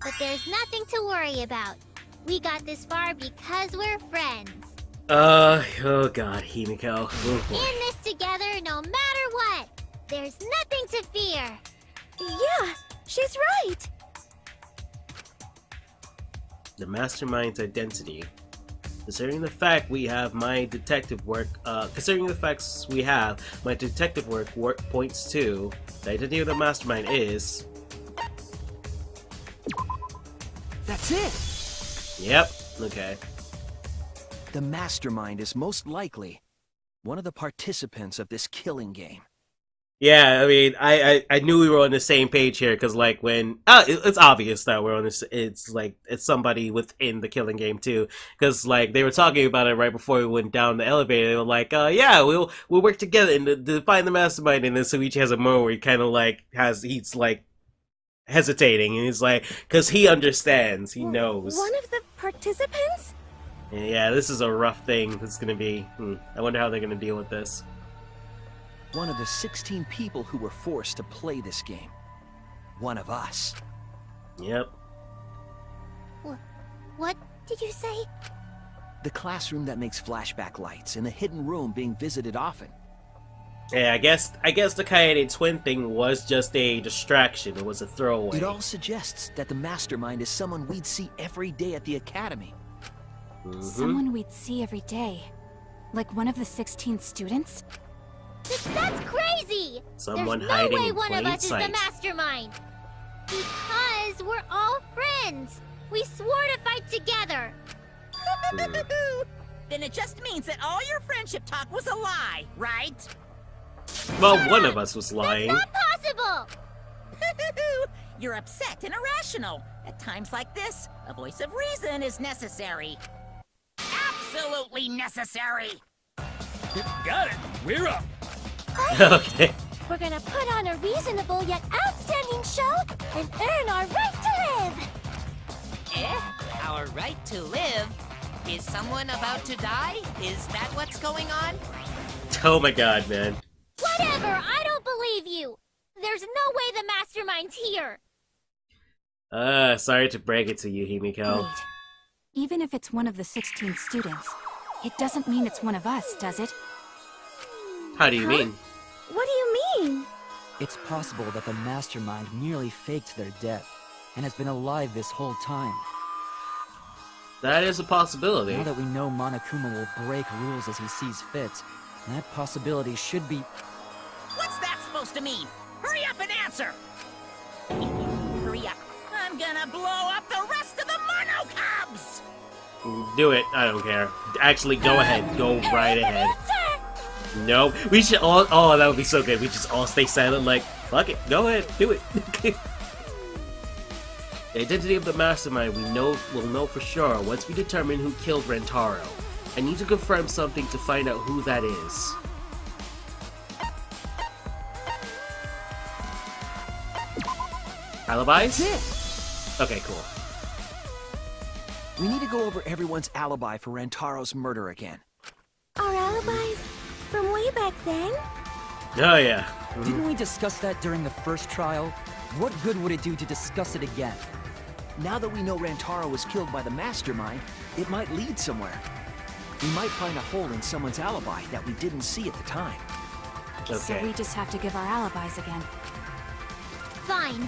E: But there's nothing to worry about. We got this far because we're friends.
A: Oh god, Himiko. Oh, boy.
E: In this together no matter what. There's nothing to fear.
K: Yeah, she's right.
A: The mastermind's identity. Considering the fact we have my detective work, considering the facts we have, my detective work points to the identity of the mastermind is
H: That's it!
A: Yep. Okay.
H: The mastermind is most likely one of the participants of this killing game.
A: Yeah, I mean, I knew we were on the same page here because, like, when it's obvious that we're on this. It's like it's somebody within the killing game too, because like they were talking about it right before we went down the elevator. They were like, yeah, we'll work together and to find the mastermind. And then Suichi has a moment where he kind of like he's like hesitating, and he's like, because he understands, he knows.
K: One of the participants?
A: And yeah, this is a rough thing. This is gonna be. I wonder how they're gonna deal with this.
H: One of the 16 people who were forced to play this game. One of us.
A: Yep.
E: What did you say?
H: The classroom that makes flashback lights and the hidden room being visited often.
A: Yeah, I guess the Kaede twin thing was just a distraction. It was a throwaway.
H: It all suggests that the mastermind is someone we'd see every day at the academy.
I: Someone we'd see every day. Like one of the 16 students?
E: That's crazy!
A: Someone
E: There's no
A: hiding
E: way
A: in
E: one of
A: plain
E: us is
A: sight.
E: the mastermind! Because we're all friends! We swore to fight together!
C: Then it just means that all your friendship talk was a lie, right?
A: Well, one of us was lying.
E: That's not possible!
C: You're upset and irrational. At times like this, a voice of reason is necessary. Absolutely necessary!
F: Got it! We're up!
A: Okay.
K: We're gonna put on a reasonable yet outstanding show and earn our right to live!
B: Our right to live? Is someone about to die? Is that what's going on?
A: Oh my god, man.
E: Whatever! I don't believe you! There's no way the mastermind's here!
A: Sorry to break it to you, Himiko.
I: Wait. Even if it's one of the 16 students, it doesn't mean it's one of us, does it?
A: How do you mean?
K: What do you mean?
J: It's possible that the mastermind merely faked their death and has been alive this whole time.
A: That is a possibility.
J: Now that we know Monokuma will break rules as he sees fit, that possibility should be...
C: What's that supposed to mean? Hurry up and answer! If you don't hurry up, I'm gonna blow up the rest of the Mono Cubs!
A: Do it. I don't care. Actually, go ahead. Go right ahead. Nope. We should all... Oh, that would be so good. We just all stay silent like, fuck it. Go ahead. Do it. The identity of the mastermind we'll know for sure once we determine who killed Rentaro. I need to confirm something to find out who that is. Alibis? Okay, cool.
H: We need to go over everyone's alibi for Rantaro's murder again.
K: Our alibis? From way back then?
A: Oh, yeah.
J: Didn't we discuss that during the first trial? What good would it do to discuss it again?
H: Now that we know Rantaro was killed by the mastermind, it might lead somewhere. We might find a hole in someone's alibi that we didn't see at the time.
I: So
A: Okay.
I: we just have to give our alibis again.
E: Fine.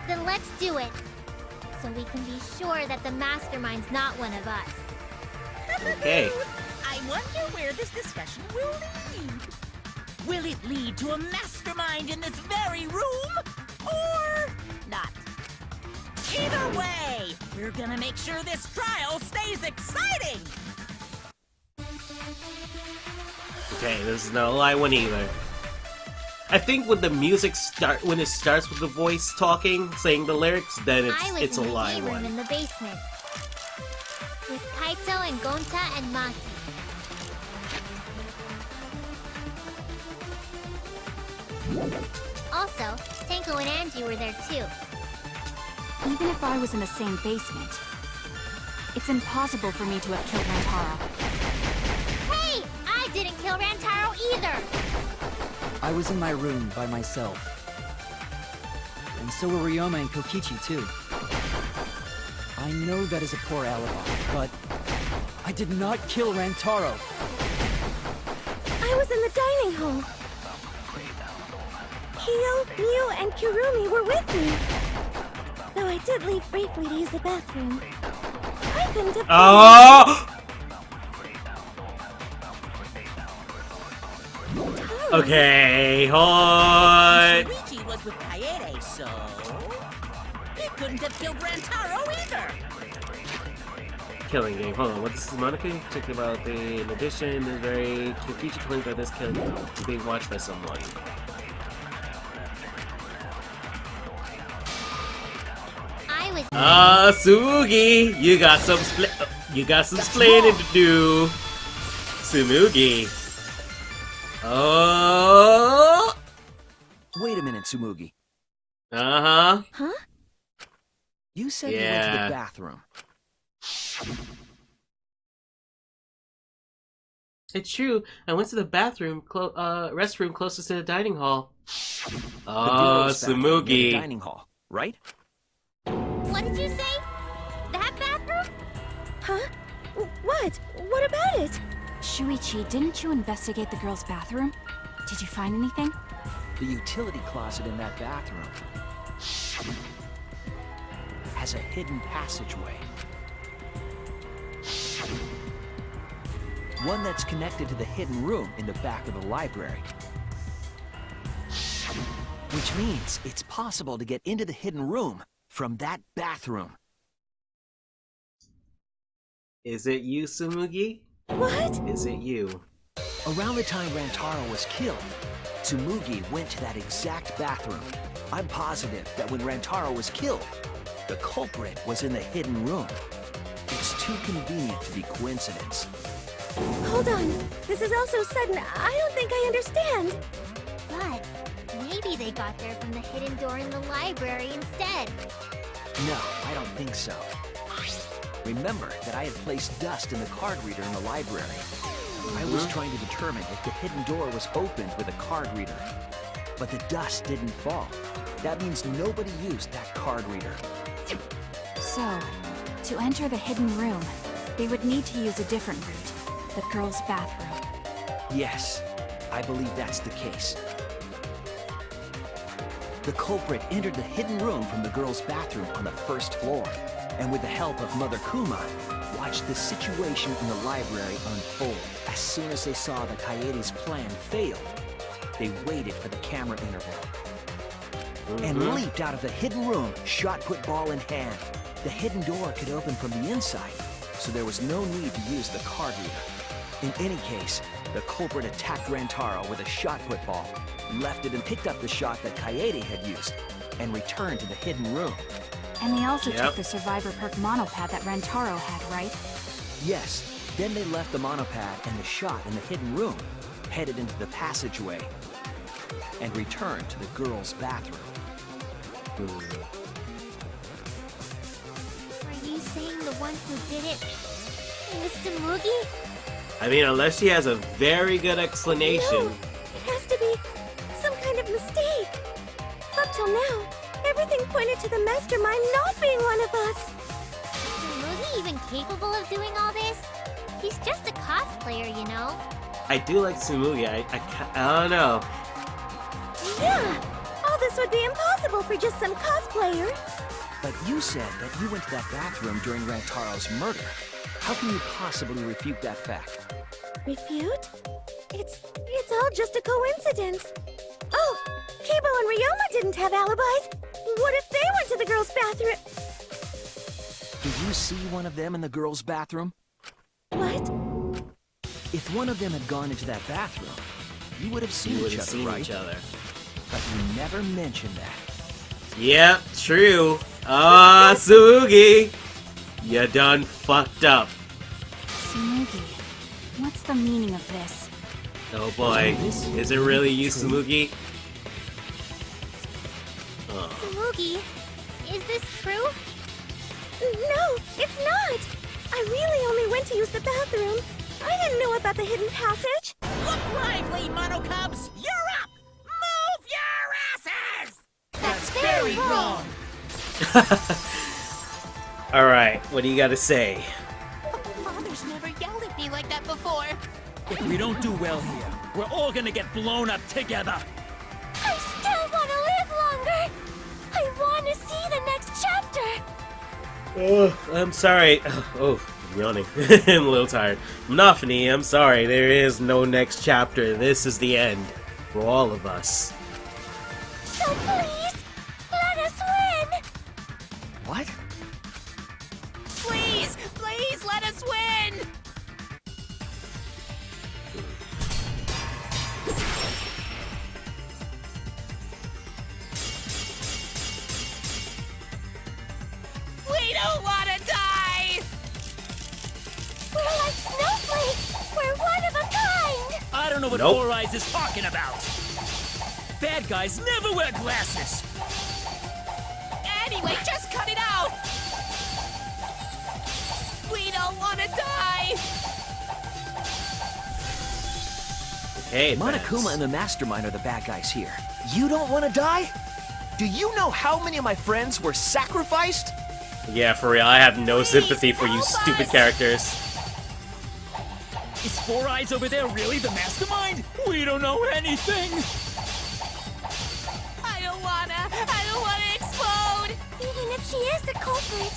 E: Then let's do it. So we can be sure that the mastermind's not one of us.
A: Okay.
C: I wonder where this discussion will lead. Will it lead to a mastermind in this very room? Or not? Either way, we're gonna make sure this trial stays exciting!
A: Okay, this is not a lie one either. I think when the music when it starts with the voice talking, saying the lyrics, then
E: I live
A: it's a
E: in the
A: lie
E: game room
A: one.
E: in the basement. With Kaito and Gonta and Maki. Also, Tenko and Angie were there too.
I: Even if I was in the same basement, it's impossible for me to have killed Rantaro.
E: Hey! I didn't kill Rantaro either!
J: I was in my room by myself. And so were Ryoma and Kokichi too. I know that is a poor alibi, but I did not kill Rantaro.
K: I was in the dining hall. Kyo, Miu, and Kirumi were with me. Though I did leave briefly to use the bathroom. I couldn't have...
A: Oh! Okay, hot.
C: Shuichi was with Kaede, so... he couldn't have killed Rantaro either!
A: killing game. Hold on, what this is Monica talking about? In addition, is very creature claimed by this killing is being watched by someone.
E: I was.
A: Sumugi, you got some splaining to do. Sumugi. Oh.
H: Wait a minute, Tsumugi.
A: Uh-huh.
K: Huh?
H: You said you went to the bathroom.
A: It's true. I went to the bathroom, restroom closest to the dining hall.
H: The
A: Oh,
H: girls' bathroom near the
A: Sumugi.
H: dining hall, right?
E: What did you say? That bathroom?
K: Huh? What? What about it?
I: Shuichi, didn't you investigate the girls' bathroom? Did you find anything?
H: The utility closet in that bathroom has a hidden passageway. One that's connected to the hidden room in the back of the library. Which means it's possible to get into the hidden room from that bathroom.
A: Is it you, Sumugi?
K: What?
A: Is it you?
H: Around the time Rantaro was killed, Tsumugi went to that exact bathroom. I'm positive that when Rantaro was killed, the culprit was in the hidden room. It's too convenient to be coincidence.
K: Hold on. This is all so sudden. I don't think I understand.
E: But maybe they got there from the hidden door in the library instead.
H: No, I don't think so. Remember that I had placed dust in the card reader in the library. I was trying to determine if the hidden door was opened with a card reader. But the dust didn't fall. That means nobody used that card reader.
I: So, to enter the hidden room, they would need to use a different route, the girls' bathroom.
H: Yes, I believe that's the case. The culprit entered the hidden room from the girls' bathroom on the first floor, and with the help of Mother Kuma, watched the situation in the library unfold. As soon as they saw that Kaede's plan failed, they waited for the camera interval. And leaped out of the hidden room, shot-put ball in hand. The hidden door could open from the inside, so there was no need to use the card reader. In any case, the culprit attacked Rantaro with a shot-put ball, left it and picked up the shot that Kaede had used, and returned to the hidden room.
I: And they also took the survivor perk monopad that Rantaro had, right?
H: Yes, then they left the monopad and the shot in the hidden room, headed into the passageway, and returned to the girls' bathroom.
E: Are you saying the one who did it was Tsumugi?
A: I mean, unless she has a very good explanation.
K: No, it has to be some kind of mistake. Up till now, everything pointed to the mastermind not being one of us.
E: Is Tsumugi even capable of doing all this? He's just a cosplayer, you know.
A: I do like Sumugi. I don't know.
K: Yeah, all this would be impossible for just some cosplayer.
H: But you said that you went to that bathroom during Rantaro's murder. How can you possibly refute that fact?
K: Refute? It's all just a coincidence. Oh, Kibo and Ryoma didn't have alibis. What if they went to the girls' bathroom?
H: Did you see one of them in the girls' bathroom?
K: What?
H: If one of them had gone into that bathroom, you would have seen each other, right? But you never mentioned that.
A: Yep, true. Ah, Sumugi! You done fucked up.
I: Tsumugi, what's the meaning of this?
A: Oh boy, is it really you, Sumugi?
E: Tsumugi, is this true?
K: No, it's not. I really only went to use the bathroom. I didn't know about the hidden passage.
C: Look lively, Mono Cubs! You're up! Move your asses!
E: That's very wrong.
A: Alright, what do you gotta say?
B: Father's never yelled at me like that before.
F: If we don't do well here, we're all gonna get blown up together.
E: I still want to live longer. I want to see the next chapter.
A: Oh, I'm sorry. Oh, I'm yawning. I'm a little tired. Monophony, I'm sorry. There is no next chapter. This is the end. For all of us.
E: So please, let us win.
H: What?
B: Please, please let
F: know what
A: Nope.
F: Four Eyes is talking about. Bad guys never wear glasses.
B: Anyway, just cut it out! We don't want to die!
A: Hey,
H: Monokuma and the Mastermind are the bad guys here. You don't want to die? Do you know how many of my friends were sacrificed?
A: Yeah, for real, I have no sympathy for you stupid characters.
F: Is Four Eyes over there really the mastermind? We don't know anything.
B: I don't wanna explode!
K: Even if she is the culprit,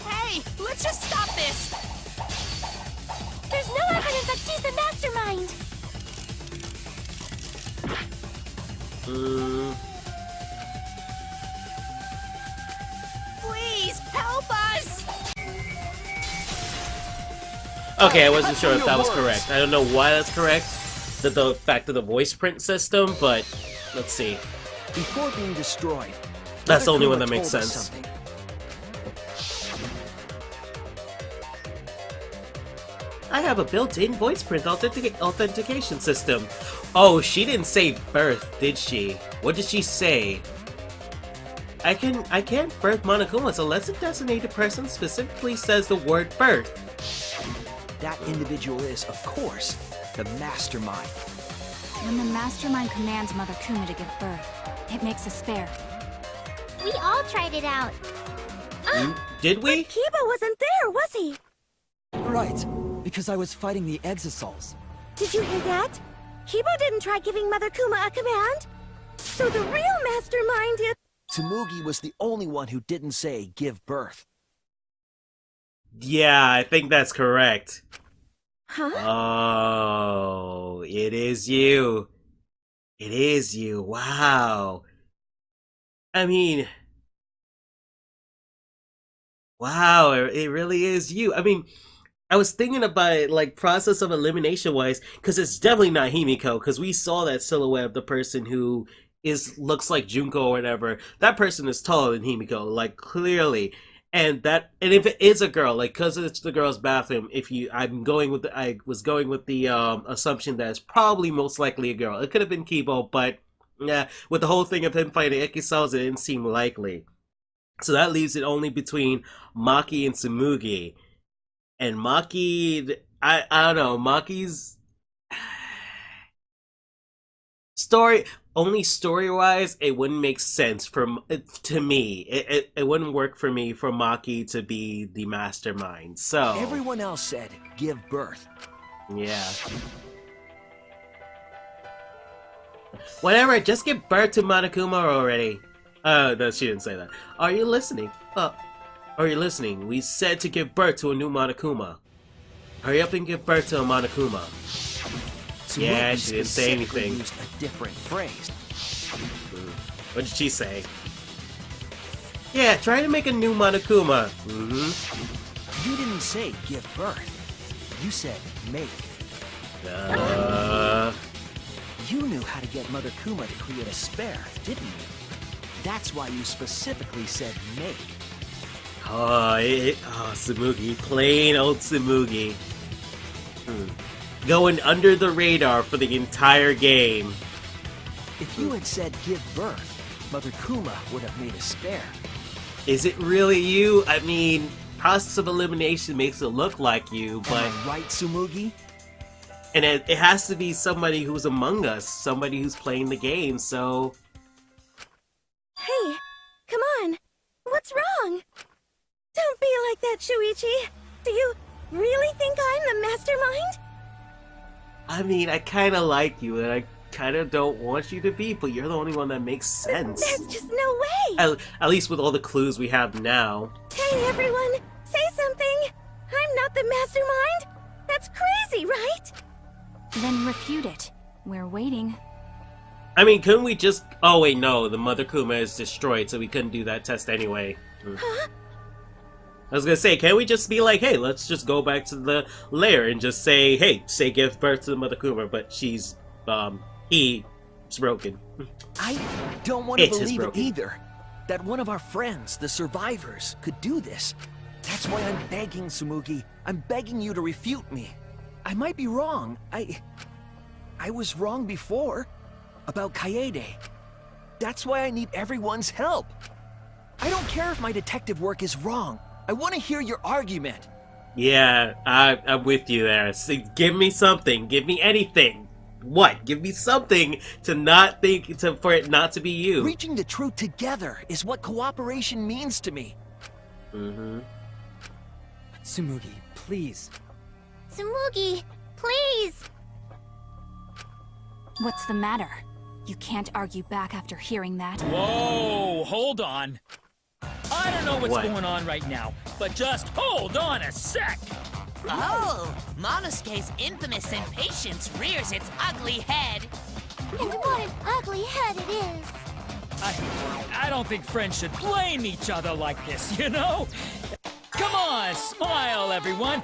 B: Hey, let's just stop this!
K: there's no evidence that she's the mastermind.
B: Please, help us!
A: Okay, I wasn't sure if that was correct. I don't know why that's correct. The fact of the voice print system, but let's see.
H: Before being destroyed,
A: That's the only
H: Monokuma
A: one that makes
H: told us
A: sense.
H: something.
A: I have a built-in voice print authentication system. Oh, she didn't say birth, did she? What did she say? I can't birth Monokuma unless a designated person specifically says the word birth.
H: That individual is, of course, the Mastermind.
I: When the mastermind commands Mother Kuma to give birth, it makes a spare.
E: We all tried it out.
A: Did we?
K: Kiba wasn't there, was he?
J: Right, because I was fighting the Exisals.
K: Did you hear that? Kiba didn't try giving Mother Kuma a command. So the real mastermind is...
H: Tsumugi was the only one who didn't say give birth.
A: Yeah, I think that's correct.
K: Huh?
A: Oh, it is you. It is you. Wow. I mean, wow, it really is you. I mean, I was thinking about it, like, process of elimination wise, because it's definitely not Himiko, because we saw that silhouette of the person who looks like Junko or whatever. That person is taller than Himiko, like, clearly. And if it is a girl, like, because it's the girl's bathroom, I was going with the assumption that it's probably most likely a girl. It could have been Kibo, but yeah, with the whole thing of him fighting Ekisals, it didn't seem likely. So that leaves it only between Maki and Tsumugi. And Maki, I don't know, Maki's story-wise, it wouldn't make sense to me. It wouldn't work for me for Maki to be the mastermind. So
H: Everyone else said give birth.
A: yeah. Whatever, just give birth to Monokuma already. No, she didn't say that. Are you listening? Are you listening? We said to give birth to a new Monokuma. Hurry up and give birth to a Monokuma.
H: Tsumugi
A: Yeah, she didn't say
H: specifically
A: anything.
H: used a different phrase.
A: What did she say? Yeah, try to make a new Monokuma. Mm-hmm.
H: You didn't say give birth. You said make. You knew how to get Mother Kuma to create a spare, didn't you? That's why you specifically said make.
A: Tsumugi. Plain old Tsumugi. Going under the radar for the entire game.
H: If you had said give birth, Mother Kuma would have made a spare.
A: Is it really you? I mean, process of elimination makes it look like you, but...
H: Am I right, Tsumugi?
A: And it has to be somebody who's among us, somebody who's playing the game, so...
K: Hey, come on. What's wrong? Don't be like that, Shuichi. Do you really think I'm the mastermind?
A: I mean, I kind of like you, and I kind of don't want you to be, but you're the only one that makes sense.
K: There's just no way.
A: At least with all the clues we have now.
K: Hey, everyone, say something. I'm not the mastermind. That's crazy, right?
I: Then refute it. We're waiting.
A: I mean, couldn't we just... Oh, wait, no. The Mother Kuma is destroyed, so we couldn't do that test anyway.
K: Huh?
A: I was gonna say, can't we just be like, hey, let's just go back to the lair and just say, hey, say give birth to the Mother Kuma, but she's, he's broken.
H: I don't want to
A: It is
H: believe it
A: broken.
H: either. That one of our friends, the survivors, could do this. That's why I'm begging, Tsumugi. I'm begging you to refute me. I might be wrong. I was wrong before. About Kaede. That's why I need everyone's help. I don't care if my detective work is wrong. I want to hear your argument.
A: Yeah, I'm with you there. See, give me something. Give me anything. What? Give me something to not think, for it not to be you.
H: Reaching the truth together is what cooperation means to me.
A: Mm-hmm.
J: Tsumugi, please.
E: Tsumugi, please!
I: What's the matter? You can't argue back after hearing that.
F: Whoa, hold on. I don't know what's
A: What?
F: going on right now, but just hold on a sec.
B: Oh, Monosuke's infamous impatience rears its ugly head.
E: And what an ugly head it is!
F: I don't think friends should blame each other like this, you know? Come on, smile, everyone.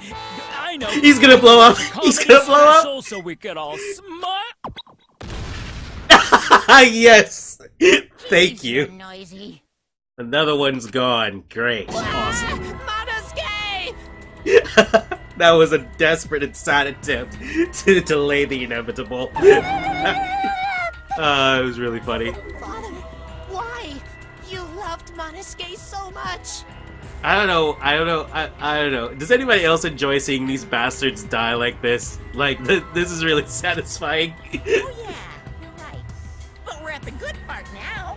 F: I know.
A: He's gonna blow up. He's gonna blow up.
F: Special, so we could all smile.
A: Yes. Thank
C: Jeez,
A: you.
C: you're noisy.
A: Another one's gone. Great. Awesome.
B: Monosuke!
A: That was a desperate and sad attempt to delay the inevitable. It was really funny.
B: Father, why? You loved Monosuke so much.
A: I don't know. I don't know. Does anybody else enjoy seeing these bastards die like this? Like, this is really satisfying.
C: Oh yeah, you're right. But we're at the good part now.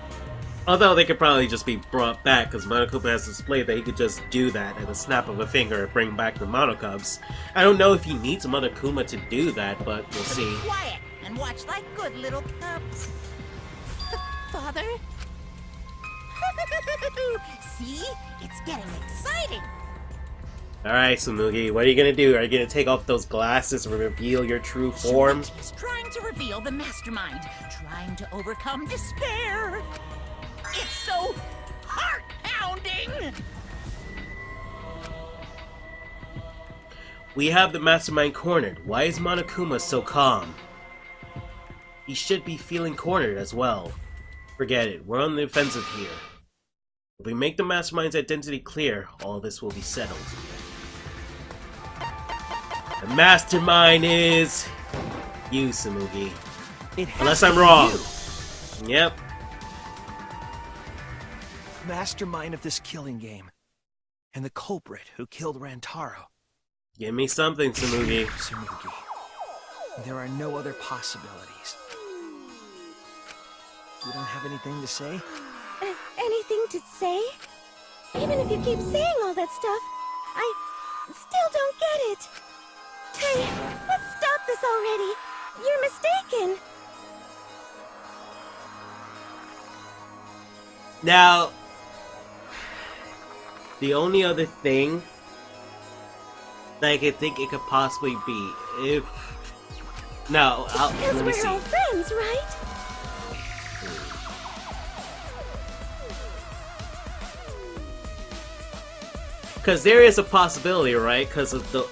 A: Although they could probably just be brought back, because Monokuma has displayed that he could just do that at the snap of a finger and bring back the Monokubs. I don't know if he needs Monokuma to do that, but we'll see.
C: Be quiet and watch like good little cubs.
B: Father?
C: See? It's getting exciting.
A: Alright, Tsumugi, what are you gonna do? Are you gonna take off those glasses and reveal your true form?
C: He's trying to reveal the mastermind, trying to overcome despair. It's so heart-pounding.
A: We have the mastermind cornered. Why is Monokuma so calm? He should be feeling cornered as well. Forget it, we're on the offensive here. If we make the mastermind's identity clear, all this will be settled. The mastermind is... you, Tsumugi. Unless I'm wrong. Yep.
H: Mastermind of this killing game. And the culprit who killed Rantaro.
A: Give me something, Tsumugi.
H: Tsumugi. There are no other possibilities. You don't have anything to say?
K: Anything to say? Even if you keep saying all that stuff, I still don't get it. Hey, let's stop this already. You're mistaken.
A: Now, the only other thing that I could think it could possibly be, if... No,
K: Because
A: let me
K: we're
A: see.
K: all friends, right?
A: Because there is a possibility, right? Because the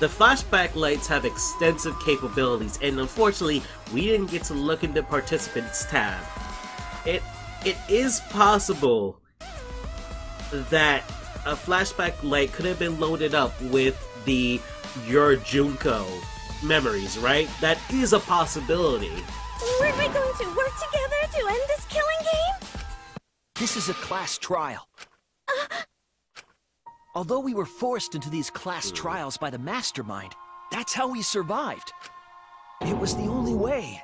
A: flashback lights have extensive capabilities, and unfortunately, we didn't get to look in the participants tab. It is possible that a flashback light could have been loaded up with the Your Junko memories, right? That is a possibility.
K: Weren't we going to work together to end this killing game?
H: This is a class trial. Although we were forced into these class trials by the mastermind, that's how we survived. It was the only way.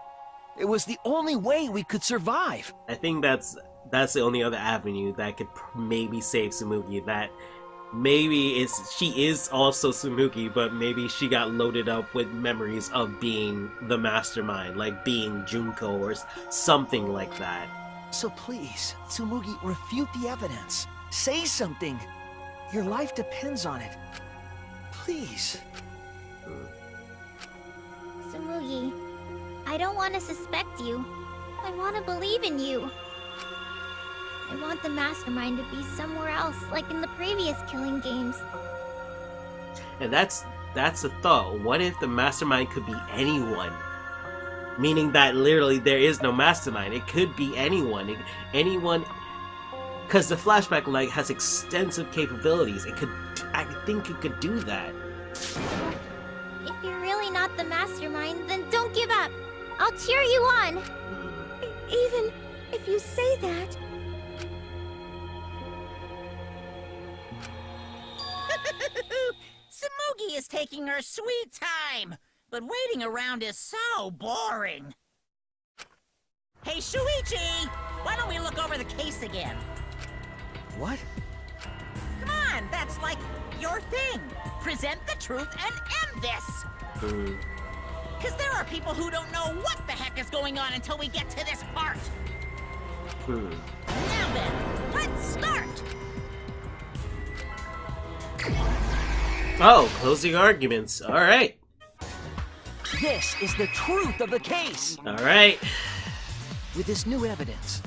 H: It was the only way we could survive.
A: I think that's the only other avenue that could maybe save Tsumugi. That maybe she is also Tsumugi, but maybe she got loaded up with memories of being the mastermind, like being Junko or something like that.
H: So please, Tsumugi, refute the evidence. Say something. Your life depends on it. Please.
E: Tsumugi, I don't want to suspect you. I want to believe in you. I want the mastermind to be somewhere else, like in the previous killing games.
A: And that's the thought. What if the mastermind could be anyone? Meaning that literally there is no mastermind. It could be anyone. Anyone... Because the flashback light has extensive capabilities. I think it could do that.
E: If you're really really not the mastermind, then don't give up. I'll cheer you on.
K: Even if you say that...
C: Tsumugi is taking her sweet time, but waiting around is so boring. Hey, Shuichi! Why don't we look over the case again?
H: What?
C: Come on, that's like your thing. Present the truth and end this. Because there are people who don't know what the heck is going on until we get to this part. Now then, let's start.
A: Oh, closing arguments. All right.
H: This is the truth of the case!
A: All right.
H: With this new evidence,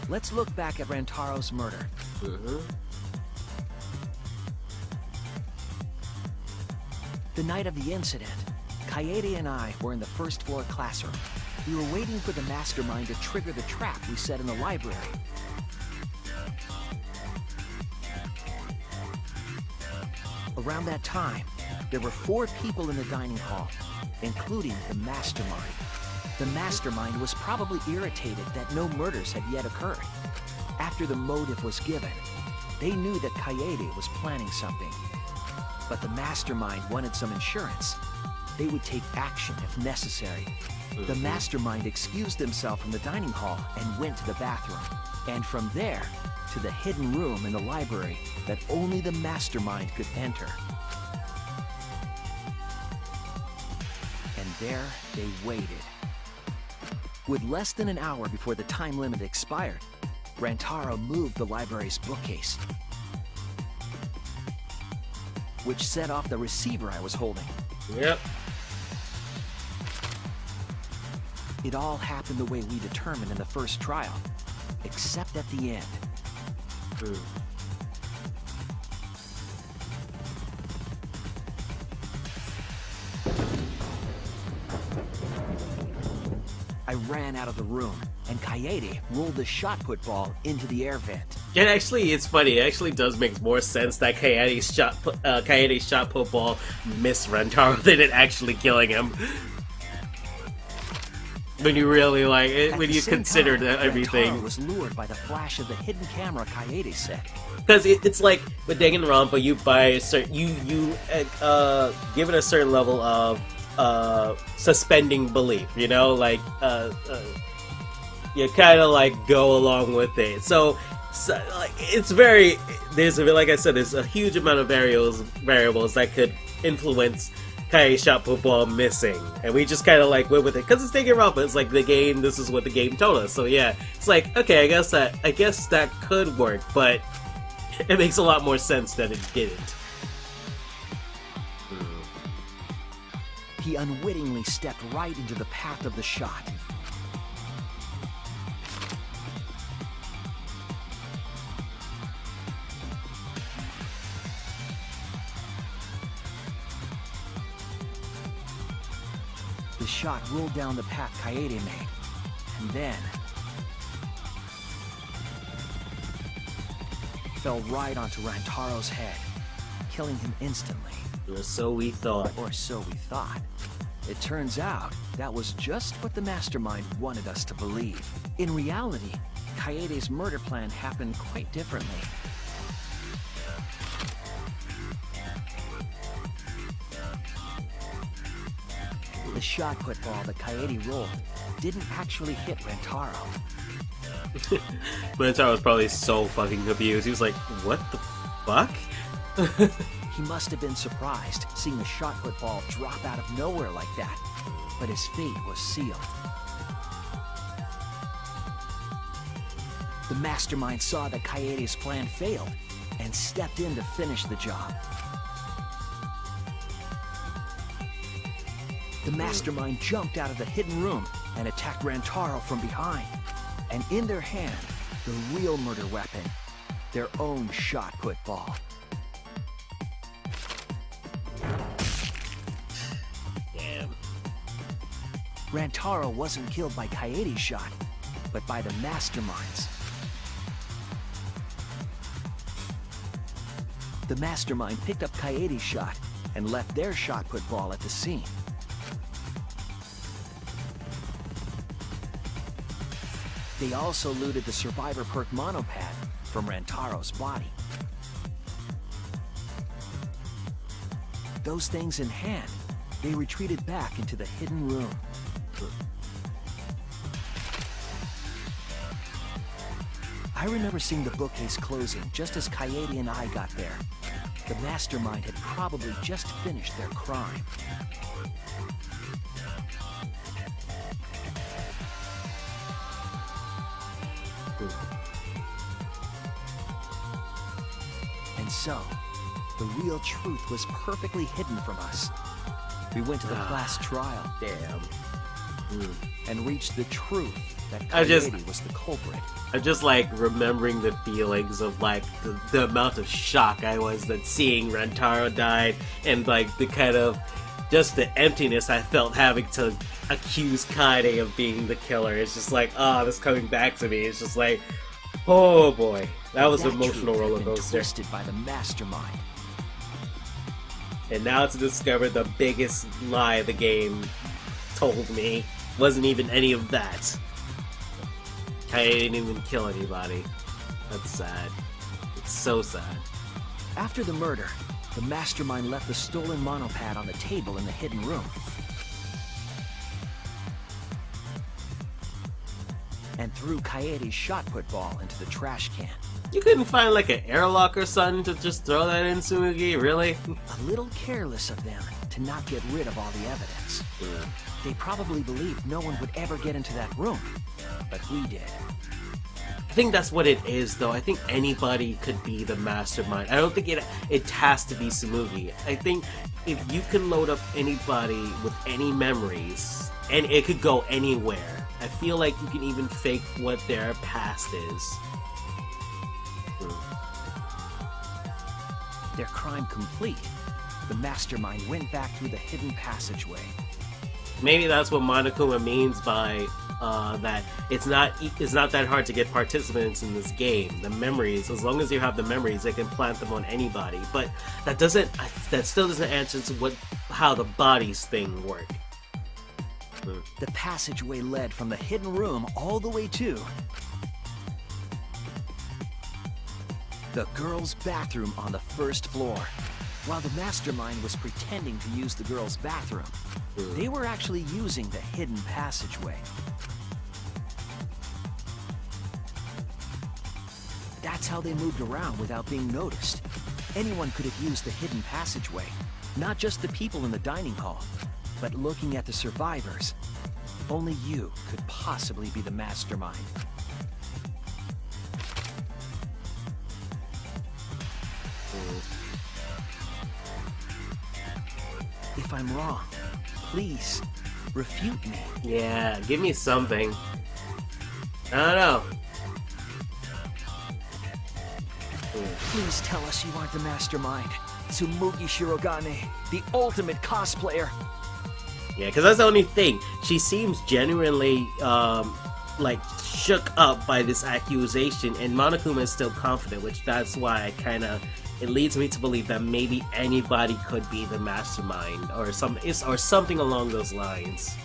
H: let's look back at Rantaro's murder. The night of the incident, Kaede and I were in the first floor classroom. We were waiting for the mastermind to trigger the trap we set in the library. Around that time, there were 4 people in the dining hall, including the mastermind. The mastermind was probably irritated that no murders had yet occurred. After the motive was given, they knew that Kaede was planning something. But the mastermind wanted some insurance. They would take action if necessary. The mastermind excused himself from the dining hall and went to the bathroom. And from there, to the hidden room in the library that only the mastermind could enter. And there they waited. With less than an hour before the time limit expired, Rantaro moved the library's bookcase, which set off the receiver I was holding.
A: Yep.
H: It all happened the way we determined in the first trial, except at the end. I ran out of the room, and Kaede rolled the shot put ball into the air vent.
A: Yeah, actually, it's funny. It actually does make more sense that Kaede's shot put ball missed Rantaro than it actually killing him. When you really like it, when you consider that everything.
H: Rantaro was lured by the flash of the hidden camera Kaede set.
A: Because it's like with Danganronpa, you buy a certain, you give it a certain level of suspending belief, you know, like you kind of like go along with it. So like it's very, like I said, there's a huge amount of variables that could influence Kaede's shot football missing, and we just kind of like went with it because it's Danganronpa. It's like the game. This is what the game told us. So yeah, it's like okay, I guess that could work, but it makes a lot more sense that it didn't.
H: He unwittingly stepped right into the path of the shot. The shot rolled down the path Kaede made, and then fell right onto Rantaro's head, killing him instantly.
A: Or so we thought.
H: Or so we thought. It turns out that was just what the mastermind wanted us to believe. In reality, Kaede's murder plan happened quite differently. The shot put ball that Kaede rolled didn't actually hit Rantaro.
A: Rantaro was probably so fucking confused. He was like, what the fuck?
H: He must have been surprised seeing the shot put ball drop out of nowhere like that, but his fate was sealed. The mastermind saw that Kaede's plan failed and stepped in to finish the job. The mastermind jumped out of the hidden room and attacked Rantaro from behind. And in their hand, the real murder weapon, their own shot put ball.
A: Damn.
H: Rantaro wasn't killed by Kaede's shot, but by the masterminds. The mastermind picked up Kaede's shot and left their shot put ball at the scene. They also looted the Survivor Perk monopad from Rantaro's body. Those things in hand, they retreated back into the hidden room. I remember seeing the bookcase closing just as Coyote and I got there. The mastermind had probably just finished their crime. And so, the real truth was perfectly hidden from us. We went to the class trial.
A: Damn.
H: And reached the truth that
A: I just-
H: Coyote was the culprit.
A: I'm just like remembering the feelings of like the amount of shock I was that seeing Rantaro died, and like the kind of just the emptiness I felt having to accuse Kaede of being the killer. It's just like, this coming back to me. It's just like, oh boy, that was an emotional
H: truth had
A: roller
H: been
A: coaster.
H: twisted by the mastermind.
A: And now to discover the biggest lie the game told me wasn't even any of that. I didn't even kill anybody. That's sad. It's so sad.
H: After the murder, the mastermind left the stolen monopad on the table in the hidden room. And threw Coyote's shot put ball into the trash can.
A: You couldn't find like an airlock or something to just throw that in, Tsumugi? Really?
H: A little careless of them to not get rid of all the evidence. They probably believed no one would ever get into that room, but we did.
A: I think that's what it is, though. I think anybody could be the mastermind. I don't think it has to be Tsumugi. I think if you can load up anybody with any memories, and it could go anywhere, I feel like you can even fake what their past is.
H: Their crime complete, the mastermind went back through the hidden passageway.
A: Maybe that's what Monokuma means by that it's not that hard to get participants in this game. The memories, as long as you have the memories, they can plant them on anybody. But that still doesn't answer to how the bodies thing work.
H: The passageway led from the hidden room all the way to the girls' bathroom on the first floor. While the mastermind was pretending to use the girls' bathroom, they were actually using the hidden passageway. That's how they moved around without being noticed. Anyone could have used the hidden passageway, not just the people in the dining hall, but looking at the survivors. Only you could possibly be the mastermind. If I'm wrong, please, refute me.
A: Yeah, give me something. I don't know.
H: Please tell us you aren't the mastermind. Tsumugi Shirogane, the ultimate cosplayer.
A: Yeah, because that's the only thing. She seems genuinely, like, shook up by this accusation, and Monokuma is still confident, which that's why it leads me to believe that maybe anybody could be the mastermind, or something along those lines.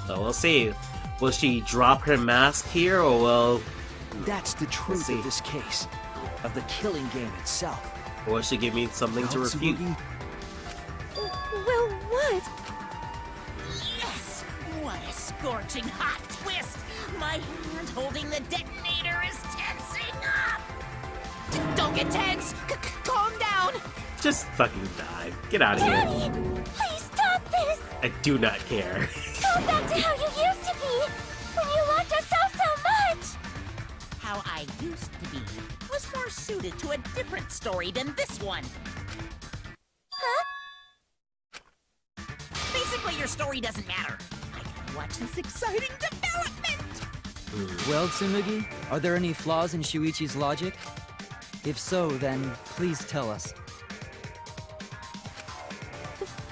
A: So we'll see. Will she drop her mask here, or will...
H: That's the truth of this case, of the killing game itself.
A: Or will she give me something to refute?
K: Well, what?
C: Yes! What a scorching hot twist! My hand holding the detonator is tensing up! Don't get tense! Calm down!
A: Just fucking die. Get out of here.
E: Daddy, please stop this!
A: I do not care.
E: Go back to how you used to be, when you loved us so much!
C: How I used to be was more suited to a different story than this one.
E: Huh?
C: Basically, your story doesn't matter. I gotta watch this exciting development!
J: Well, Tsumugi, are there any flaws in Shuichi's logic? If so, then please tell us.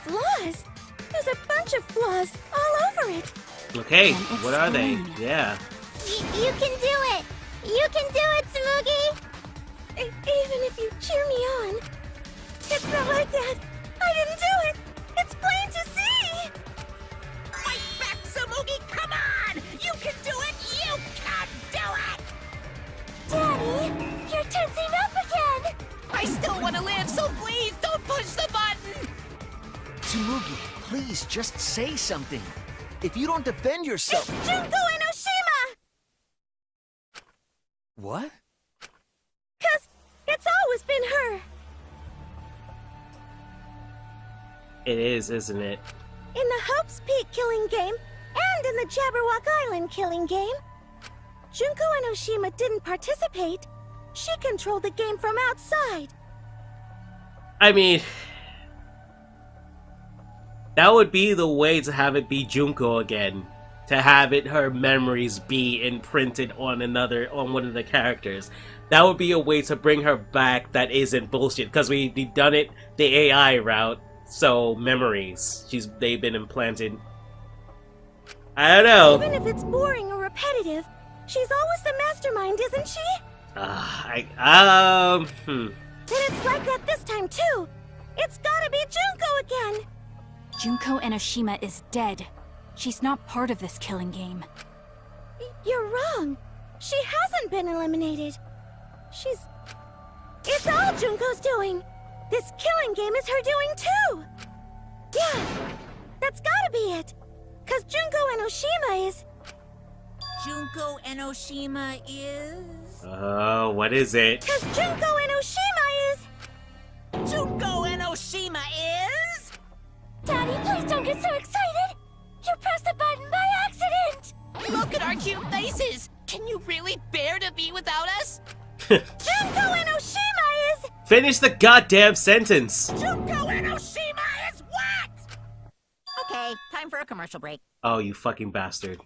K: Flaws? There's a bunch of flaws all over it.
A: Okay, what are they? Yeah.
E: You can do it! You can do it, Tsumugi!
K: Even if you cheer me on. It's not like that. I didn't do it. It's plain to see.
C: Fight back, Tsumugi! Come on! can do it, you can do it!
K: Daddy, you're tensing up again!
B: I still want to live, so please don't push the button!
H: Tsumugi, please just say something. If you don't defend yourself...
K: It's Junko Enoshima!
H: What?
K: 'Cause it's always been her.
A: It is, isn't it?
K: In the Hope's Peak killing game, and in the Jabberwock Island killing game, Junko Enoshima didn't participate. She controlled the game from outside.
A: I mean, that would be the way to have it be Junko again. To have it, her memories be imprinted on one of the characters. That would be a way to bring her back that isn't bullshit. Because we've done it the AI route. So, memories. They've been implanted. I don't know.
K: Even if it's boring or repetitive, she's always the mastermind, isn't she? Then it's like that this time, too. It's gotta be Junko again.
I: Junko Enoshima is dead. She's not part of this killing game.
K: You're wrong. She hasn't been eliminated. It's all Junko's doing. This killing game is her doing, too. Yeah, that's gotta be it. 'Cause Junko Enoshima is...
C: Junko Enoshima is...
A: Oh, what is it?
K: 'Cause Junko Enoshima is...
C: Junko Enoshima is...
K: Daddy, please don't get so excited. You pressed the button by accident.
B: Look at our cute faces! Can you really bear to be without us?
K: Junko Enoshima is...
A: Finish the goddamn sentence!
C: Junko Enoshima is what? Okay, time for a commercial break.
A: Oh, you fucking bastard.